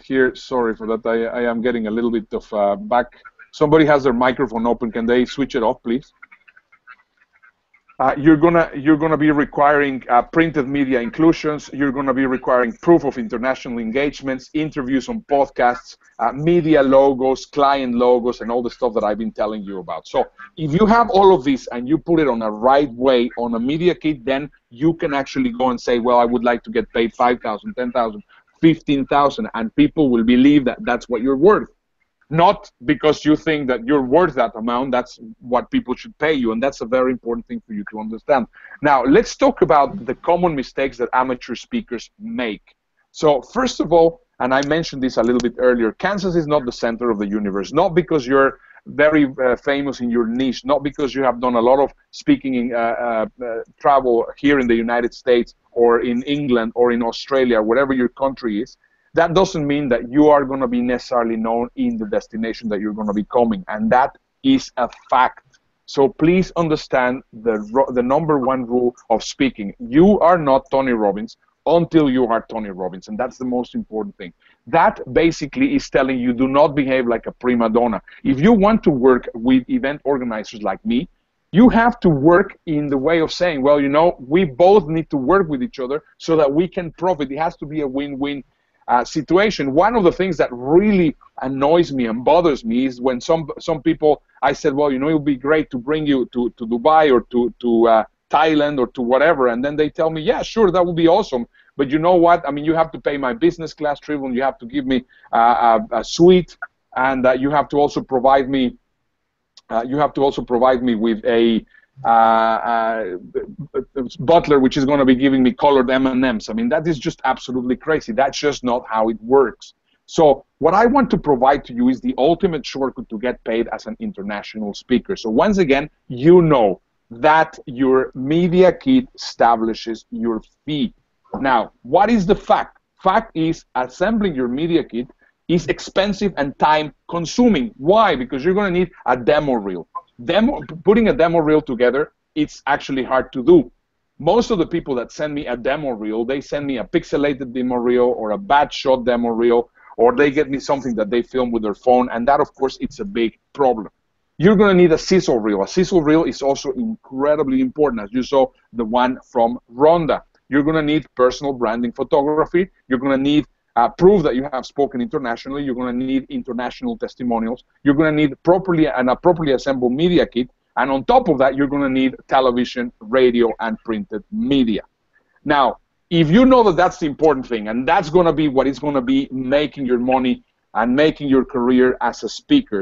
here, sorry for that. I am getting a little bit of back. Somebody has their microphone open. Can they switch it off, please? You're gonna be requiring printed media inclusions. You're gonna be requiring proof of international engagements, interviews on podcasts, media logos, client logos, and all the stuff that I've been telling you about. So if you have all of this and you put it on a right way on a media kit, then you can actually go and say, well, I would like to get paid 5,000, 10,000, 15,000, and people will believe that that's what you're worth. Not because you think that you're worth that amount. That's what people should pay you, and that's a very important thing for you to understand. Now, let's talk about the common mistakes that amateur speakers make. So, first of all, and I mentioned this a little bit earlier, Kansas is not the center of the universe, not because you're very famous in your niche, not because you have done a lot of speaking in travel here in the United States or in England or in Australia, whatever your country is. That doesn't mean that you are going to be necessarily known in the destination that you're going to be coming, and that is a fact. So please understand the #1 rule of speaking. You are not Tony Robbins until you are Tony Robbins, and that's the most important thing. That basically is telling you, do not behave like a prima donna. If you want to work with event organizers like me, you have to work in the way of saying, well, you know, we both need to work with each other so that we can profit. It has to be a win-win situation. One of the things that really annoys me and bothers me is when some people, I said, well, you know, it would be great to bring you to Dubai or to Thailand or to whatever, and then they tell me, yeah, sure, that would be awesome, but you know what, I mean, you have to pay my business class trip, and you have to give me a suite, and you have to also provide me with a butler, which is going to be giving me colored M&Ms. I mean, that is just absolutely crazy. That's just not how it works. So what I want to provide to you is the ultimate shortcut to get paid as an international speaker. So once again, you know that your media kit establishes your fee. Now, what is the fact? Fact is, assembling your media kit is expensive and time consuming. Why? Because you're going to need a demo reel. Putting a demo reel together, it's actually hard to do. Most of the people that send me a demo reel, they send me a pixelated demo reel or a bad shot demo reel or they get me something that they film with their phone, and that, of course, it's a big problem. You're going to need a sizzle reel. A sizzle reel is also incredibly important, as you saw the one from Rhonda. You're going to need personal branding photography. You're going to need proof that you have spoken internationally. You're going to need international testimonials. You're going to need a properly assembled media kit. And on top of that, you're going to need television, radio, and printed media. Now, if you know that that's the important thing, and that's going to be what is going to be making your money and making your career as a speaker,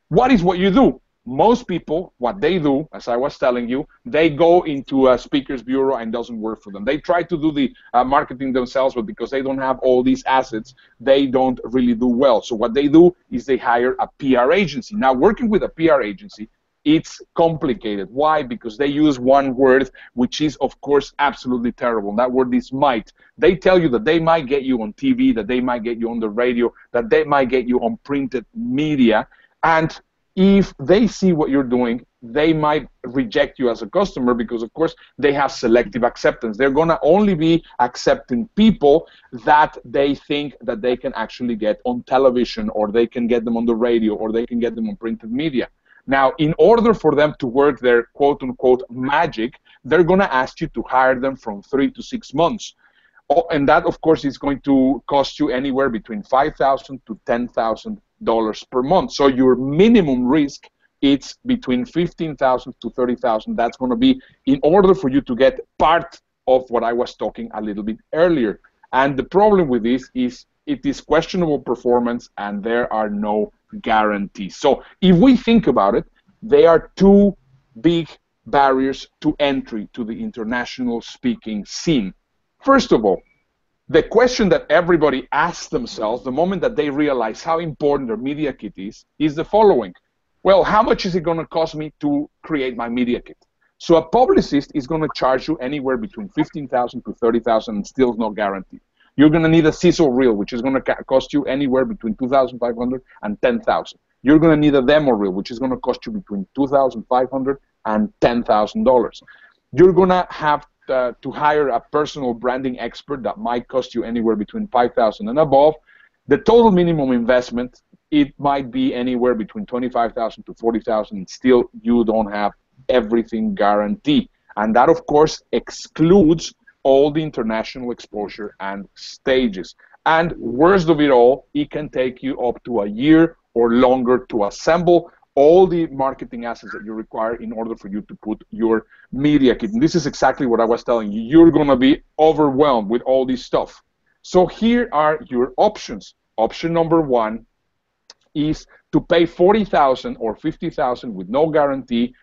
what you do? Most people, what they do, as I was telling you, they go into a speaker's bureau and it doesn't work for them. They try to do the marketing themselves, but because they don't have all these assets, they don't really do well. So what they do is they hire a PR agency. Now, working with a PR agency, it's complicated. Why? Because they use one word, which is, of course, absolutely terrible. And that word is might. They tell you that they might get you on TV, that they might get you on the radio, that they might get you on printed media. And if they see what you're doing, they might reject you as a customer because, of course, they have selective acceptance. They're going to only be accepting people that they think that they can actually get on television, or they can get them on the radio, or they can get them on printed media. Now, in order for them to work their quote-unquote magic, they're going to ask you to hire them from 3 to 6 months. Oh, and that, of course, is going to cost you anywhere between $5,000 to $10,000 per month. So your minimum risk, it's between $15,000 to $30,000. That's going to be in order for you to get part of what I was talking a little bit earlier. And the problem with this is it is questionable performance, and there are no guarantees. So if we think about it, there are two big barriers to entry to the international speaking scene. First of all, the question that everybody asks themselves the moment that they realize how important their media kit is the following. Well, how much is it going to cost me to create my media kit? So a publicist is going to charge you anywhere between $15,000 to $30,000, and still is not guaranteed. You're going to need a sizzle reel, which is going to cost you anywhere between $2,500 and $10,000. You're going to need a demo reel, which is going to cost you between $2,500 and $10,000. You're going to have to hire a personal branding expert that might cost you anywhere between $5,000 and above. The total minimum investment, it might be anywhere between $25,000 to $40,000, and still you don't have everything guaranteed. And that, of course, excludes all the international exposure and stages. And worst of it all, it can take you up to a year or longer to assemble all the marketing assets that you require in order for you to put your media kit. And this is exactly what I was telling you. You're going to be overwhelmed with all this stuff. So here are your options. Option number one is to pay $40,000 or $50,000 with no guarantee.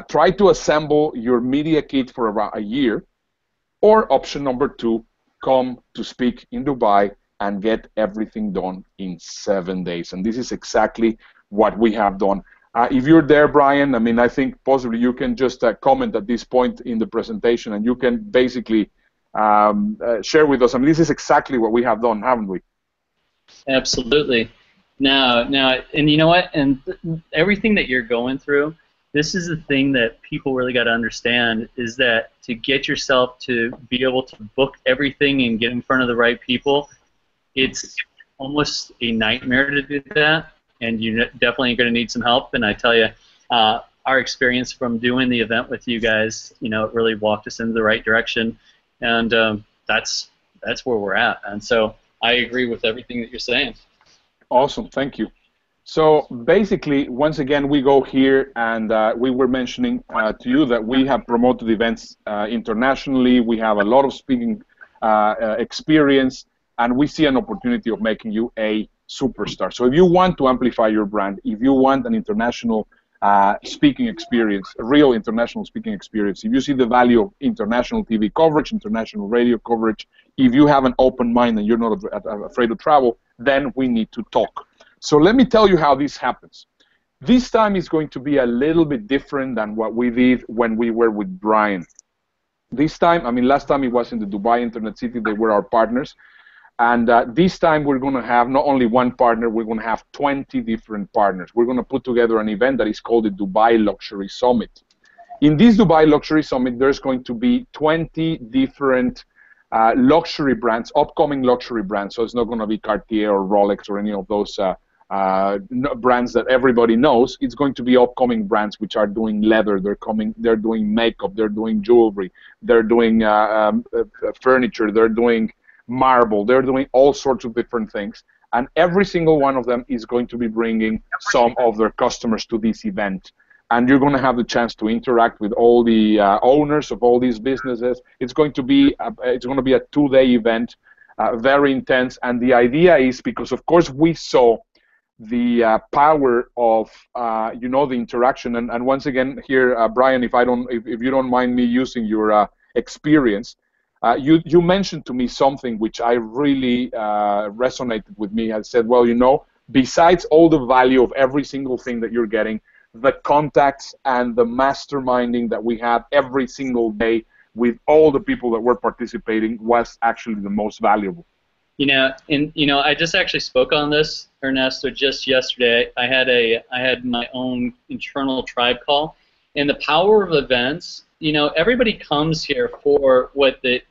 Try to assemble your media kit for about a year. Or option number two, come to speak in Dubai and get everything done in 7 days. And this is exactly what we have done. If you're there, Brian, I mean, I think possibly you can just comment at this point in the presentation, and you can basically share with us. I mean, this is exactly what we have done, haven't we? Absolutely. Now, and you know what? And everything that you're going through, this is the thing that people really got to understand, is that to get yourself to be able to book everything and get in front of the right people, it's almost a nightmare to do that, and you're definitely going to need some help. And I tell you, our experience from doing the event with you guys, you know, it really walked us in the right direction, and that's where we're at. And so I agree with everything that you're saying. Awesome, thank you. So basically, once again, we go here, and we were mentioning to you that we have promoted events internationally. We have a lot of speaking experience, and we see an opportunity of making you a superstar. So if you want to amplify your brand, if you want an international speaking experience, a real international speaking experience, if you see the value of international TV coverage, international radio coverage, if you have an open mind and you're not afraid to travel, then we need to talk. So let me tell you how this happens. This time is going to be a little bit different than what we did when we were with Brian. This time, I mean, last time it was in the Dubai Internet City. They were our partners. And this time we're going to have not only one partner, we're going to have 20 different partners. We're going to put together an event that is called the Dubai Luxury Summit. In this Dubai Luxury Summit, there's going to be 20 different luxury brands, upcoming luxury brands. So it's not going to be Cartier or Rolex or any of those brands that everybody knows. It's going to be upcoming brands which are doing leather. They're doing makeup. They're doing jewelry. They're doing furniture. They're doing marble. They're doing all sorts of different things. And every single one of them is going to be bringing some of their customers to this event. And you're going to have the chance to interact with all the owners of all these businesses. It's going to be a 2-day event, very intense. And the idea is, because of course we saw the power of the interaction. And once again here, Brian, if you don't mind me using your experience, you mentioned to me something which I really resonated with me. I said, well, besides all the value of every single thing that you're getting, the contacts and the masterminding that we had every single day with all the people that were participating was actually the most valuable. I just actually spoke on this, Ernesto, just yesterday. I had my own internal tribe call, and the power of events. Everybody comes here for what the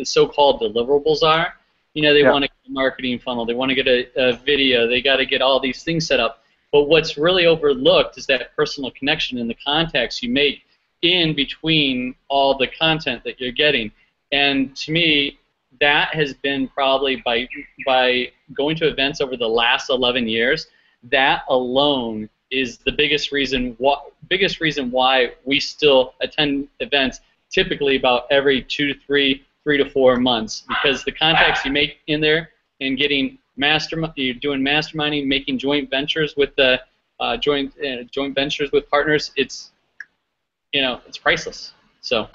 so-called deliverables are. They want to get a marketing funnel, they want to get a video, they got to get all these things set up. But what's really overlooked is that personal connection and the contacts you make in between all the content that you're getting. And to me, that has been probably by going to events over the last 11 years, that alone is the biggest reason why we still attend events typically about every 3 to 4 months, because the contacts you make in there and getting you're doing masterminding, making joint ventures with the joint ventures with partners. It's priceless. So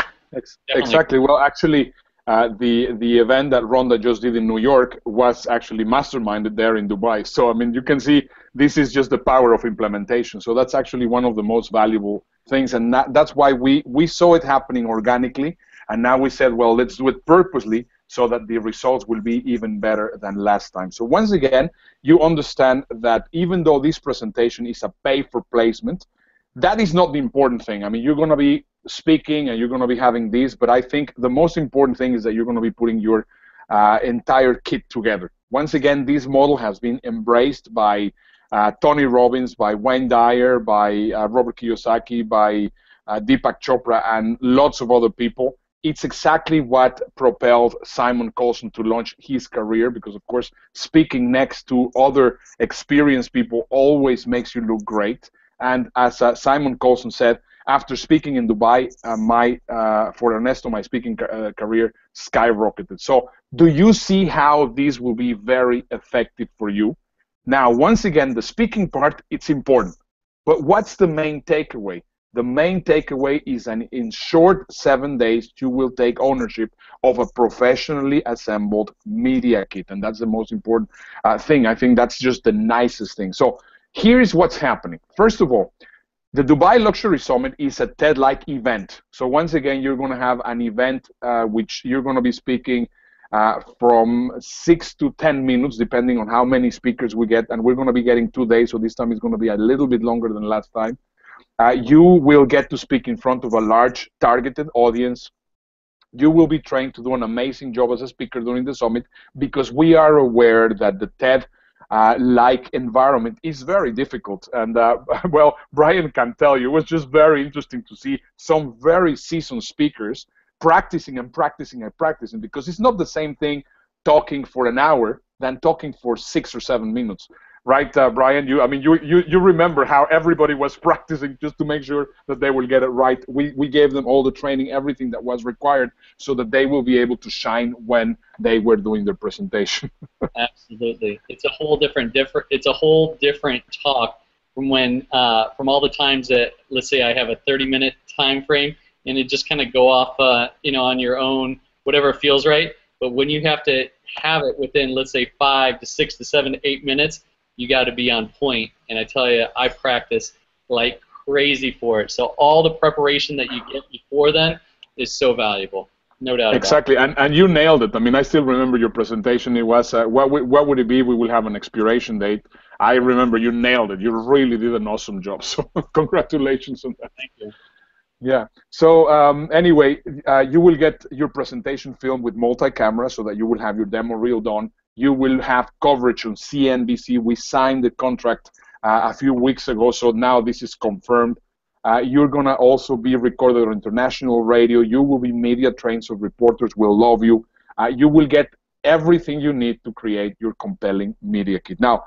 exactly. Well, actually, the event that Rhonda just did in New York was actually masterminded there in Dubai. So I mean, you can see this is just the power of implementation. So that's actually one of the most valuable things, and that's why we saw it happening organically, and now we said, well, let's do it purposely, so that the results will be even better than last time. So once again, you understand that even though this presentation is a pay-for-placement, that is not the important thing. I mean, you're going to be speaking and you're going to be having this, but I think the most important thing is that you're going to be putting your entire kit together. Once again, this model has been embraced by Tony Robbins, by Wayne Dyer, by Robert Kiyosaki, by Deepak Chopra, and lots of other people. It's exactly what propelled Simon Colson to launch his career, because, of course, speaking next to other experienced people always makes you look great. And as Simon Colson said, after speaking in Dubai, for Ernesto, my speaking career skyrocketed. So do you see how this will be very effective for you? Now, once again, the speaking part, it's important. But what's the main takeaway? The main takeaway is in short 7 days, you will take ownership of a professionally assembled media kit. And that's the most important thing. I think that's just the nicest thing. So here is what's happening. First of all, the Dubai Luxury Summit is a TED-like event. So once again, you're going to have an event which you're going to be speaking from 6 to 10 minutes, depending on how many speakers we get. And we're going to be getting 2 days, so this time it's going to be a little bit longer than last time. You will get to speak in front of a large targeted audience. You will be trained to do an amazing job as a speaker during the summit, because we are aware that the TED-like environment is very difficult. And, well, Brian can tell you, it was just very interesting to see some very seasoned speakers practicing and practicing and practicing, because it's not the same thing talking for an hour than talking for 6 or 7 minutes. Right, Brian? You remember how everybody was practicing just to make sure that they will get it right. We gave them all the training, everything that was required, so that they will be able to shine when they were doing their presentation. Absolutely, it's a whole different talk from when from all the times that, let's say, I have a 30-minute time frame, and it just kind of go off, on your own, whatever feels right. But when you have to have it within, let's say, 5 to 6 to 7 to 8 minutes. You got to be on point, and I tell you, I practice like crazy for it. So all the preparation that you get before then is so valuable, no doubt. Exactly, and you nailed it. I mean, I still remember your presentation. It was what would it be? We will have an expiration date. I remember you nailed it. You really did an awesome job. So congratulations on that. Thank you. Yeah. So anyway, you will get your presentation filmed with multi-camera so that you will have your demo reel on. You will have coverage on CNBC. We signed the contract a few weeks ago, so now this is confirmed. You're going to also be recorded on international radio. You will be media trained, so reporters will love you. You will get everything you need to create your compelling media kit. Now,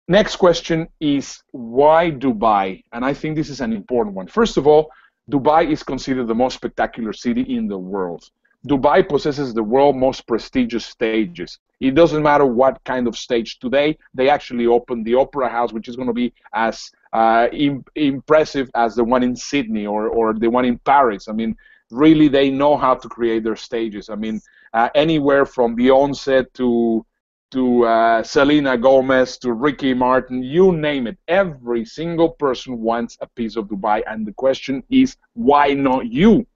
next question is why Dubai? And I think this is an important one. First of all, Dubai is considered the most spectacular city in the world. Dubai possesses the world's most prestigious stages. It doesn't matter what kind of stage. Today, they actually opened the Opera House, which is going to be as impressive as the one in Sydney or the one in Paris. I mean, really, they know how to create their stages. I mean, anywhere from Beyonce to Selena Gomez, to Ricky Martin, you name it. Every single person wants a piece of Dubai, and the question is, why not you?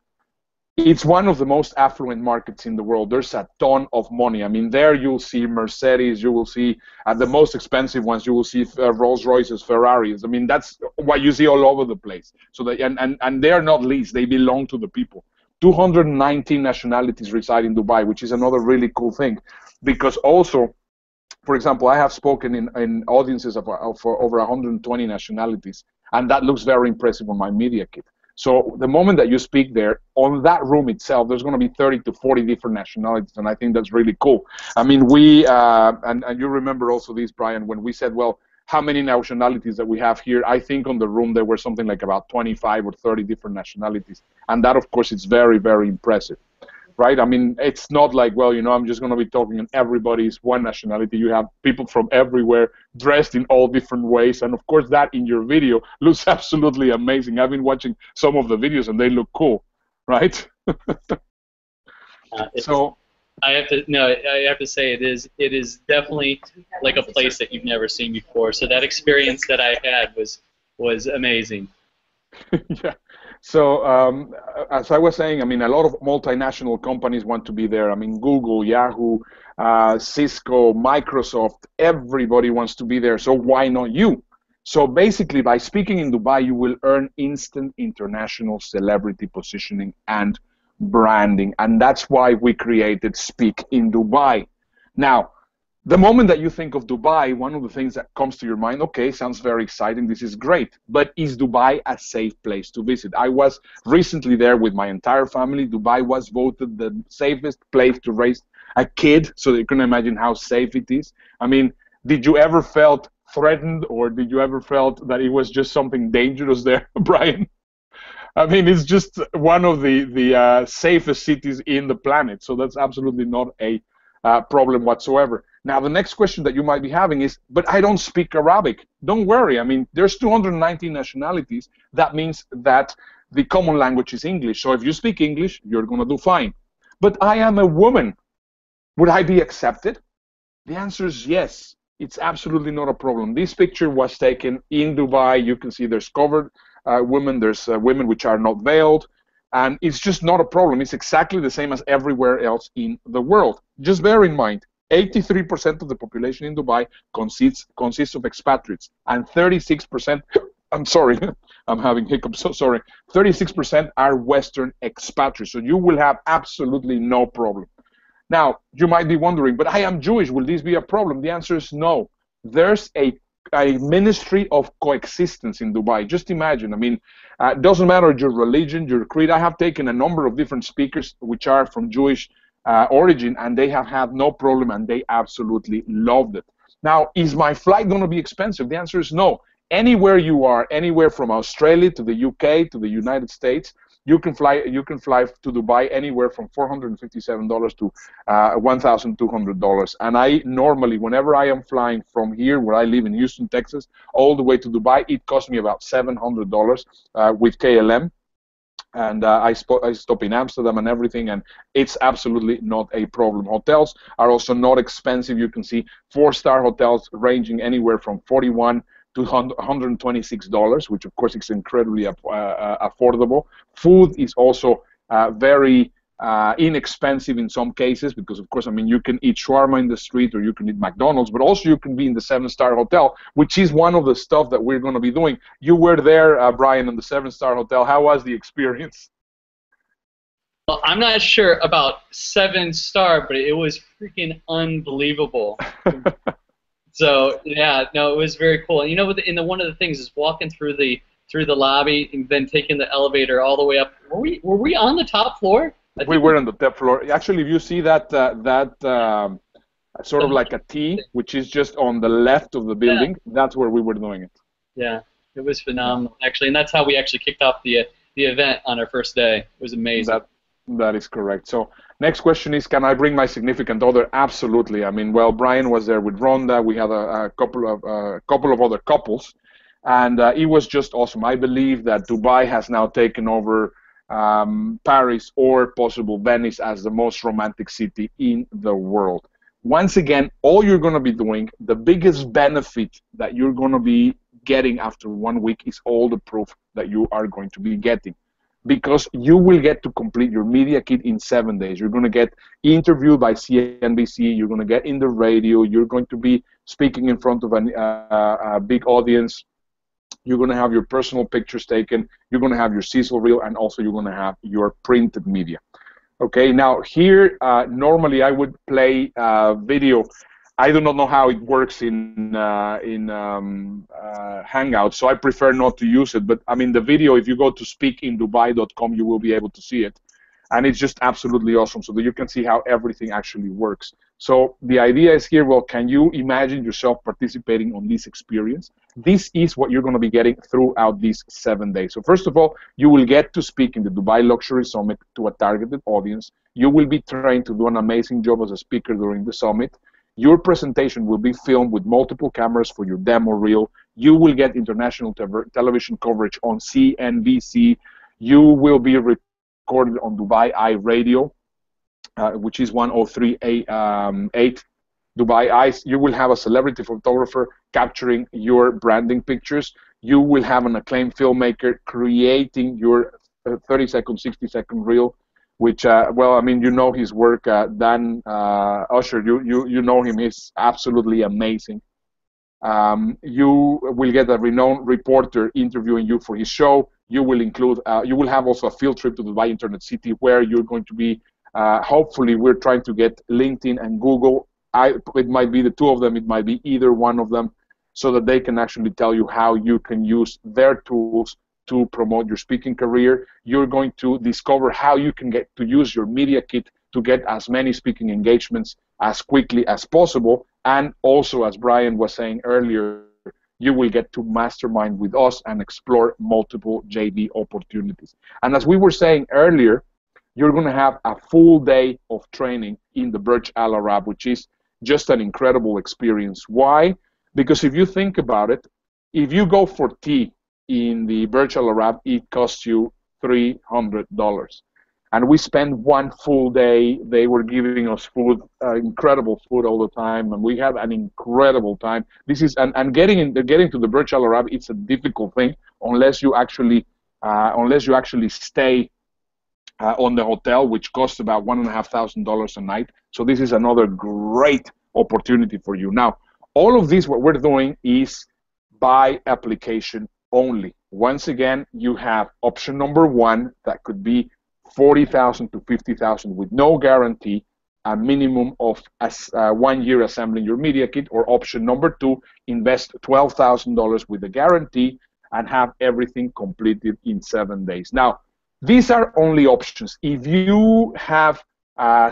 It's one of the most affluent markets in the world. There's a ton of money. I mean, there you'll see Mercedes, you will see the most expensive ones, you will see Rolls Royces, Ferraris. I mean, that's what you see all over the place. So they, and they're not leased, they belong to the people. 219 nationalities reside in Dubai, which is another really cool thing, because also, for example, I have spoken in audiences of over 120 nationalities, and that looks very impressive on my media kit. So the moment that you speak there, on that room itself, there's going to be 30 to 40 different nationalities, and I think that's really cool. I mean, and you remember also this, Brian, when we said, well, how many nationalities that we have here? I think on the room there were something like about 25 or 30 different nationalities, and that, of course, is very, very impressive. Right? I mean, it's not like, well, you know, I'm just going to be talking and everybody's one nationality. You have people from everywhere dressed in all different ways. And, of course, that in your video looks absolutely amazing. I've been watching some of the videos, and they look cool, right? So I have to say it is definitely like a place that you've never seen before. So that experience that I had was amazing. yeah. So as I was saying, I mean, a lot of multinational companies want to be there. I mean, Google, Yahoo, Cisco, Microsoft, everybody wants to be there. So why not you? So basically, by speaking in Dubai, you will earn instant international celebrity positioning and branding. And that's why we created Speak in Dubai. Now, the moment that you think of Dubai, one of the things that comes to your mind, okay, sounds very exciting, this is great, but is Dubai a safe place to visit? I was recently there with my entire family. Dubai was voted the safest place to raise a kid, so you can imagine how safe it is. I mean, did you ever felt threatened, or did you ever felt that it was just something dangerous there, Brian? I mean, it's just one of the safest cities in the planet, so that's absolutely not a problem whatsoever. Now, the next question that you might be having is, but I don't speak Arabic. Don't worry. I mean, there's 219 nationalities. That means that the common language is English. So if you speak English, you're going to do fine. But I am a woman. Would I be accepted? The answer is yes. It's absolutely not a problem. This picture was taken in Dubai. You can see there's covered women. There's women which are not veiled. And it's just not a problem. It's exactly the same as everywhere else in the world. Just bear in mind, 83% of the population in Dubai consists of expatriates, and 36%, I'm sorry, I'm having hiccups, so sorry, 36% are Western expatriates, so you will have absolutely no problem. Now, you might be wondering, but I am Jewish, will this be a problem? The answer is no. There's a ministry of coexistence in Dubai. Just imagine, I mean, it doesn't matter your religion, your creed. I have taken a number of different speakers which are from Jewish origin, and they have had no problem, and they absolutely loved it. Now, is my flight going to be expensive? The answer is no. Anywhere you are, anywhere from Australia to the UK to the United States, you can fly to Dubai anywhere from $457 to $1,200. And I normally, whenever I am flying from here, where I live in Houston, Texas, all the way to Dubai, it costs me about $700 with KLM. And I stop in Amsterdam and everything, and it's absolutely not a problem. Hotels are also not expensive. You can see 4-star hotels ranging anywhere from $41 to $126, which of course is incredibly affordable. Food is also very inexpensive in some cases, because of course, I mean, you can eat shawarma in the street or you can eat McDonald's, but also you can be in the 7-star hotel, which is one of the stuff that we're going to be doing. You were there, Brian, in the 7-star hotel. How was the experience? Well, I'm not sure about 7-star, but it was freaking unbelievable. So yeah, no, it was very cool. And you know, one of the things is walking through the lobby and then taking the elevator all the way up. Were we on the top floor? We were on the top floor. Actually, if you see that sort of like a T, which is just on the left of the building, that's where we were doing it. Yeah, it was phenomenal, actually, and that's how we actually kicked off the event on our first day. It was amazing. That is correct. So next question is, can I bring my significant other? Absolutely. I mean, well, Brian was there with Rhonda. We had a couple of other couples, and it was just awesome. I believe that Dubai has now taken over Paris or possible Venice as the most romantic city in the world. Once again, all you're going to be doing, the biggest benefit that you're going to be getting after 1 week is all the proof that you are going to be getting. Because you will get to complete your media kit in 7 days. You're going to get interviewed by CNBC. You're going to get in the radio. You're going to be speaking in front of a big audience. You're going to have your personal pictures taken. You're going to have your sizzle reel, and also you're going to have your printed media. Okay, now here, normally I would play video. I do not know how it works in Hangouts, so I prefer not to use it. But I mean, the video, if you go to speakindubai.com, you will be able to see it. And it's just absolutely awesome, so that you can see how everything actually works. So the idea is here, well, can you imagine yourself participating on this experience? This is what you're going to be getting throughout these 7 days. So first of all, you will get to speak in the Dubai Luxury Summit to a targeted audience. You will be trained to do an amazing job as a speaker during the summit. Your presentation will be filmed with multiple cameras for your demo reel. You will get international television coverage on CNBC. You will be recorded on Dubai Eye Radio, which is 103.8 Dubai Eyes. You will have a celebrity photographer capturing your branding pictures. You will have an acclaimed filmmaker creating your 30-second, 60-second reel, which, well, I mean, you know his work, Dan Usher, you know him, he's absolutely amazing. You will get a renowned reporter interviewing you for his show. You will include, you will have also a field trip to Dubai Internet City where you're going to be, hopefully we're trying to get LinkedIn and Google. It might be the two of them, it might be either one of them, so that they can actually tell you how you can use their tools to promote your speaking career. You're going to discover how you can get to use your media kit to get as many speaking engagements as quickly as possible. And also, as Brian was saying earlier, you will get to mastermind with us and explore multiple JD opportunities. And as we were saying earlier, you're going to have a full day of training in the Burj Al Arab, which is just an incredible experience. Why? Because if you think about it, if you go for tea in the Burj Al Arab, it costs you $300. And we spent one full day. They were giving us food, incredible food all the time, and we had an incredible time. This is and getting to the Burj Al Arab, it's a difficult thing unless you actually stay on the hotel, which costs about $1,500 a night. So this is another great opportunity for you. Now, all of this, what we're doing is by application only. Once again, you have option number one that could be $40,000 to $50,000 with no guarantee, a minimum of 1 year assembling your media kit, or option number two, invest $12,000 with a guarantee and have everything completed in 7 days. Now, these are only options. If you have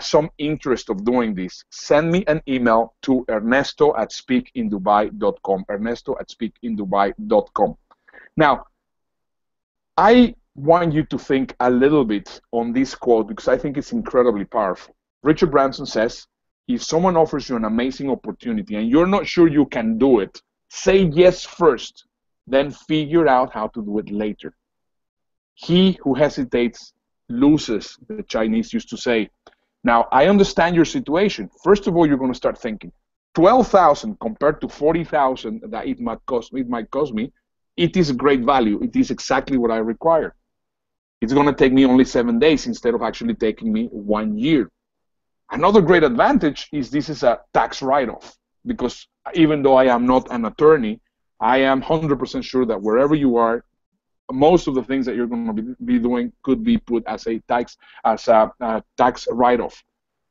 some interest of doing this, send me an email to ernesto@speakindubai.com, ernesto@speakindubai.com. Now, I want you to think a little bit on this quote because I think it's incredibly powerful. Richard Branson says, if someone offers you an amazing opportunity and you're not sure you can do it, say yes first, then figure out how to do it later. He who hesitates loses, the Chinese used to say. Now, I understand your situation. First of all, you're going to start thinking, 12,000 compared to 40,000 that it might cost me, it is a great value. It is exactly what I require. It's going to take me only 7 days instead of actually taking me 1 year. Another great advantage is this is a tax write-off, because even though I am not an attorney, I am 100% sure that wherever you are, most of the things that you're going to be doing could be put as a tax write-off.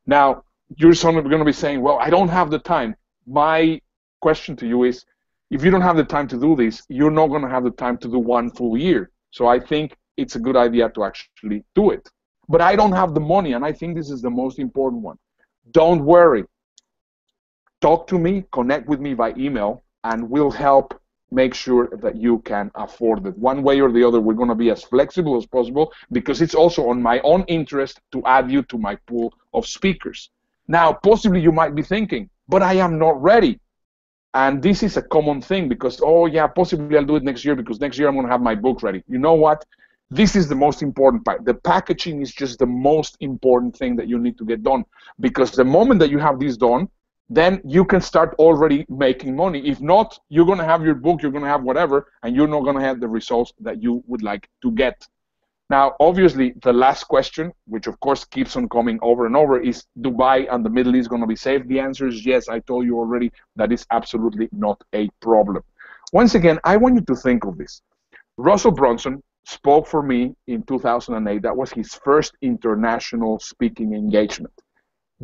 Now, you're going to be saying, well, I don't have the time. My question to you is, if you don't have the time to do this, you're not going to have the time to do 1 full year. So I think it's a good idea to actually do it. But I don't have the money, and I think this is the most important one. Don't worry. Talk to me, connect with me by email, and we'll help make sure that you can afford it. One way or the other, we're going to be as flexible as possible, because it's also on my own interest to add you to my pool of speakers. Now, possibly you might be thinking, but I am not ready. And this is a common thing, because, oh yeah, possibly I'll do it next year, because next year I'm going to have my book ready. You know what? This is the most important part. The packaging is just the most important thing that you need to get done, because the moment that you have this done, then you can start already making money. If not, you're going to have your book, you're going to have whatever, and you're not going to have the results that you would like to get. Now, obviously, the last question, which of course keeps on coming over and over, is Dubai and the Middle East going to be safe? The answer is yes. I told you already that is absolutely not a problem. Once again, I want you to think of this. Russell Brunson spoke for me in 2008. That was his first international speaking engagement.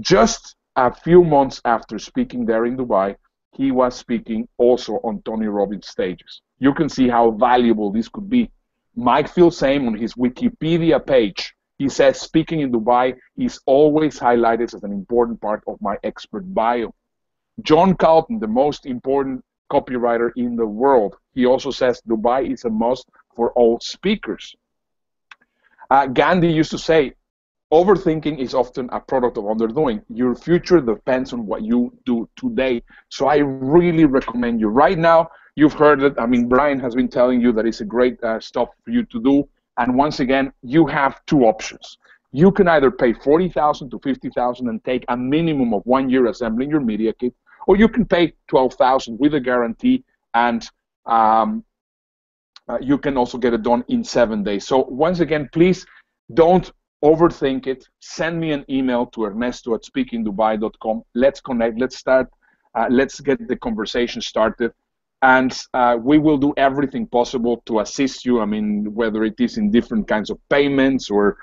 Just a few months after speaking there in Dubai, he was speaking also on Tony Robbins stages. You can see how valuable this could be. Mike Filsaime, on his Wikipedia page, he says speaking in Dubai is always highlighted as an important part of my expert bio. John Calton, the most important copywriter in the world, he also says Dubai is a must for all speakers. Gandhi used to say, overthinking is often a product of underdoing. Your future depends on what you do today. So I really recommend you. Right now, you've heard it. I mean, Brian has been telling you that it's a great stuff for you to do. And once again, you have two options. You can either pay $40,000 to $50,000 and take a minimum of 1 year assembling your media kit, or you can pay $12,000 with a guarantee, and you can also get it done in 7 days. So once again, please don't overthink it. Send me an email to Ernesto at speakingdubai.com. Let's connect. Let's start. Let's get the conversation started. And we will do everything possible to assist you. I mean, whether it is in different kinds of payments or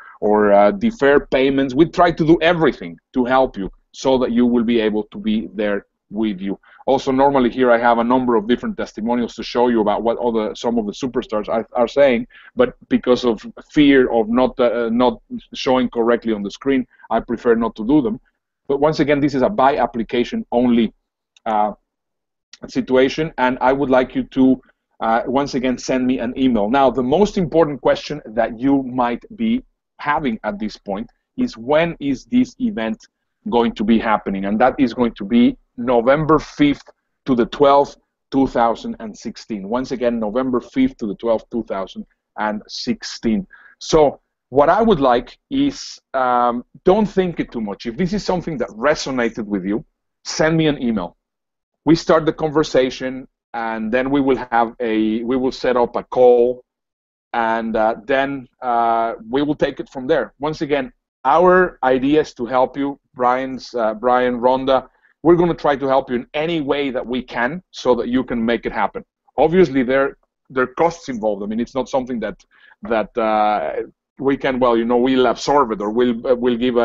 deferred payments, we try to do everything to help you so that you will be able to be there with you. Also, normally here I have a number of different testimonials to show you about what some of the superstars are saying, but because of fear of not showing correctly on the screen, I prefer not to do them. But once again, this is a by application only situation, and I would like you to once again send me an email. Now, the most important question that you might be having at this point is, when is this event going to be happening? And that is going to be November 5th to the 12th, 2016. Once again, November 5th to the 12th, 2016. So what I would like is, don't think it too much. If this is something that resonated with you, send me an email. We start the conversation, and then we will set up a call, and then we will take it from there. Once again, our idea is to help you. Brian, Rhonda, we're going to try to help you in any way that we can so that you can make it happen. Obviously, there are costs involved. I mean, it's not something that we can, well, we'll absorb it, or we'll give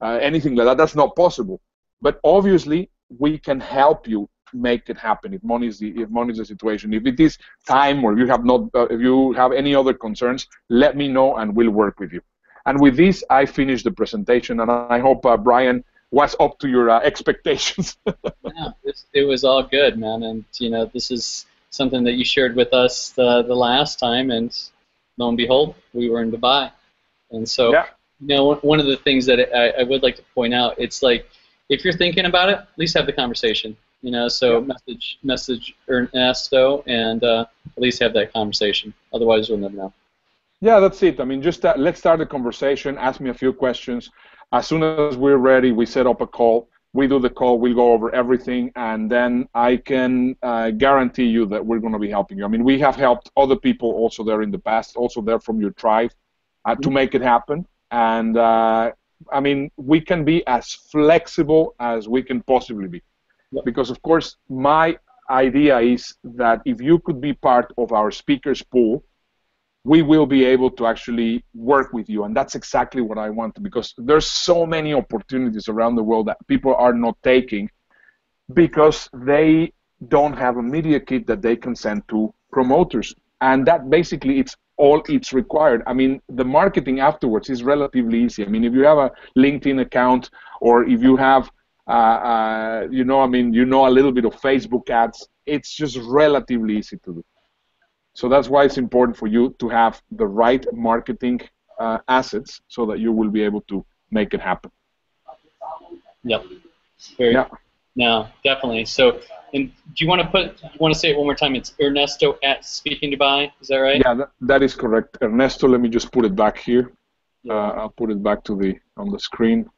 anything like that. That's not possible. But obviously, we can help you make it happen if money is the situation. If it is time, or if you have any other concerns, let me know and we'll work with you. And with this, I finish the presentation, and I hope Brian was up to your expectations. Yeah, it was all good, man. And this is something that you shared with us the last time, and lo and behold, we were in Dubai. And so, yeah. One of the things that I would like to point out, it's like, if you're thinking about it, at least have the conversation. So yeah. message Ernesto, and at least have that conversation. Otherwise, we'll never know. Yeah, that's it. I mean, just let's start the conversation. Ask me a few questions. As soon as we're ready, we set up a call. We do the call. We'll go over everything, and then I can guarantee you that we're going to be helping you. I mean, we have helped other people also there in the past, also there from your tribe. to make it happen. And I mean, we can be as flexible as we can possibly be. Yep. Because, of course, my idea is that if you could be part of our speakers pool, we will be able to actually work with you. And that's exactly what I want, because there's so many opportunities around the world that people are not taking because they don't have a media kit that they can send to promoters. And that basically it's all it's required. I mean, the marketing afterwards is relatively easy. I mean, if you have a LinkedIn account, or if you have you know, I mean, you know, a little bit of Facebook ads, it's just relatively easy to do. So that's why it's important for you to have the right marketing assets so that you will be able to make it happen. Yep. Very. Yeah. No, definitely. So, and do you want to say it one more time? It's Ernesto at Speaking Dubai. Is that right? Yeah, that is correct. Ernesto, let me just put it back here. Yeah. I'll put it back to on the screen.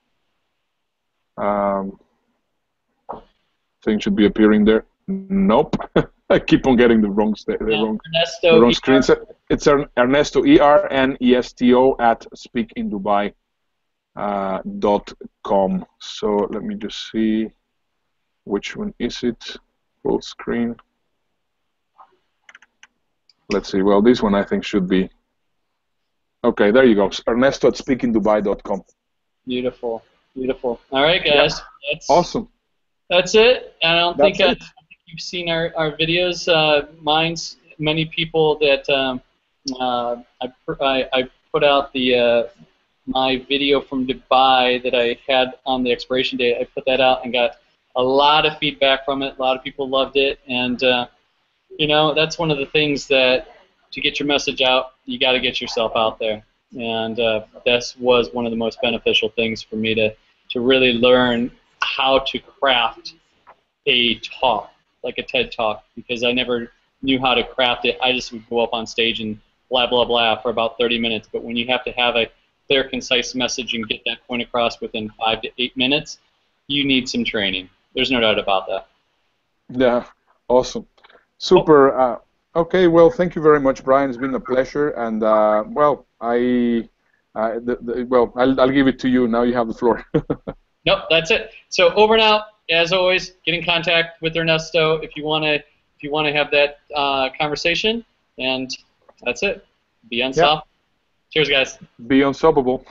Thing should be appearing there. Nope. I keep on getting the wrong screen. It's Ernesto, ERNESTO at speakindubai.com. So let me just see which one is it. Full screen. Let's see. Well, this one I think should be. Okay, there you go. Ernesto at speakindubai.com. Beautiful. Beautiful. All right, guys. Yeah. Awesome. That's it. I don't think you've seen our videos. Mine's many people that I put out my video from Dubai that I had on the expiration date. I put that out and got a lot of feedback from it. A lot of people loved it, and you know, that's one of the things that to get your message out, you got to get yourself out there, and this was one of the most beneficial things for me to really learn how to craft a talk, like a TED Talk, because I never knew how to craft it. I just would go up on stage and blah, blah, blah for about 30 minutes. But when you have to have a clear, concise message and get that point across within 5 to 8 minutes, you need some training. There's no doubt about that. Yeah, awesome. Super. Okay, well, thank you very much, Brian. It's been a pleasure. And, well, I'll give it to you. Now you have the floor. Nope, that's it. So over and out. As always, get in contact with Ernesto if you want to have that conversation, and that's it. Be unstoppable. Yeah. Cheers, guys. Be unstoppable.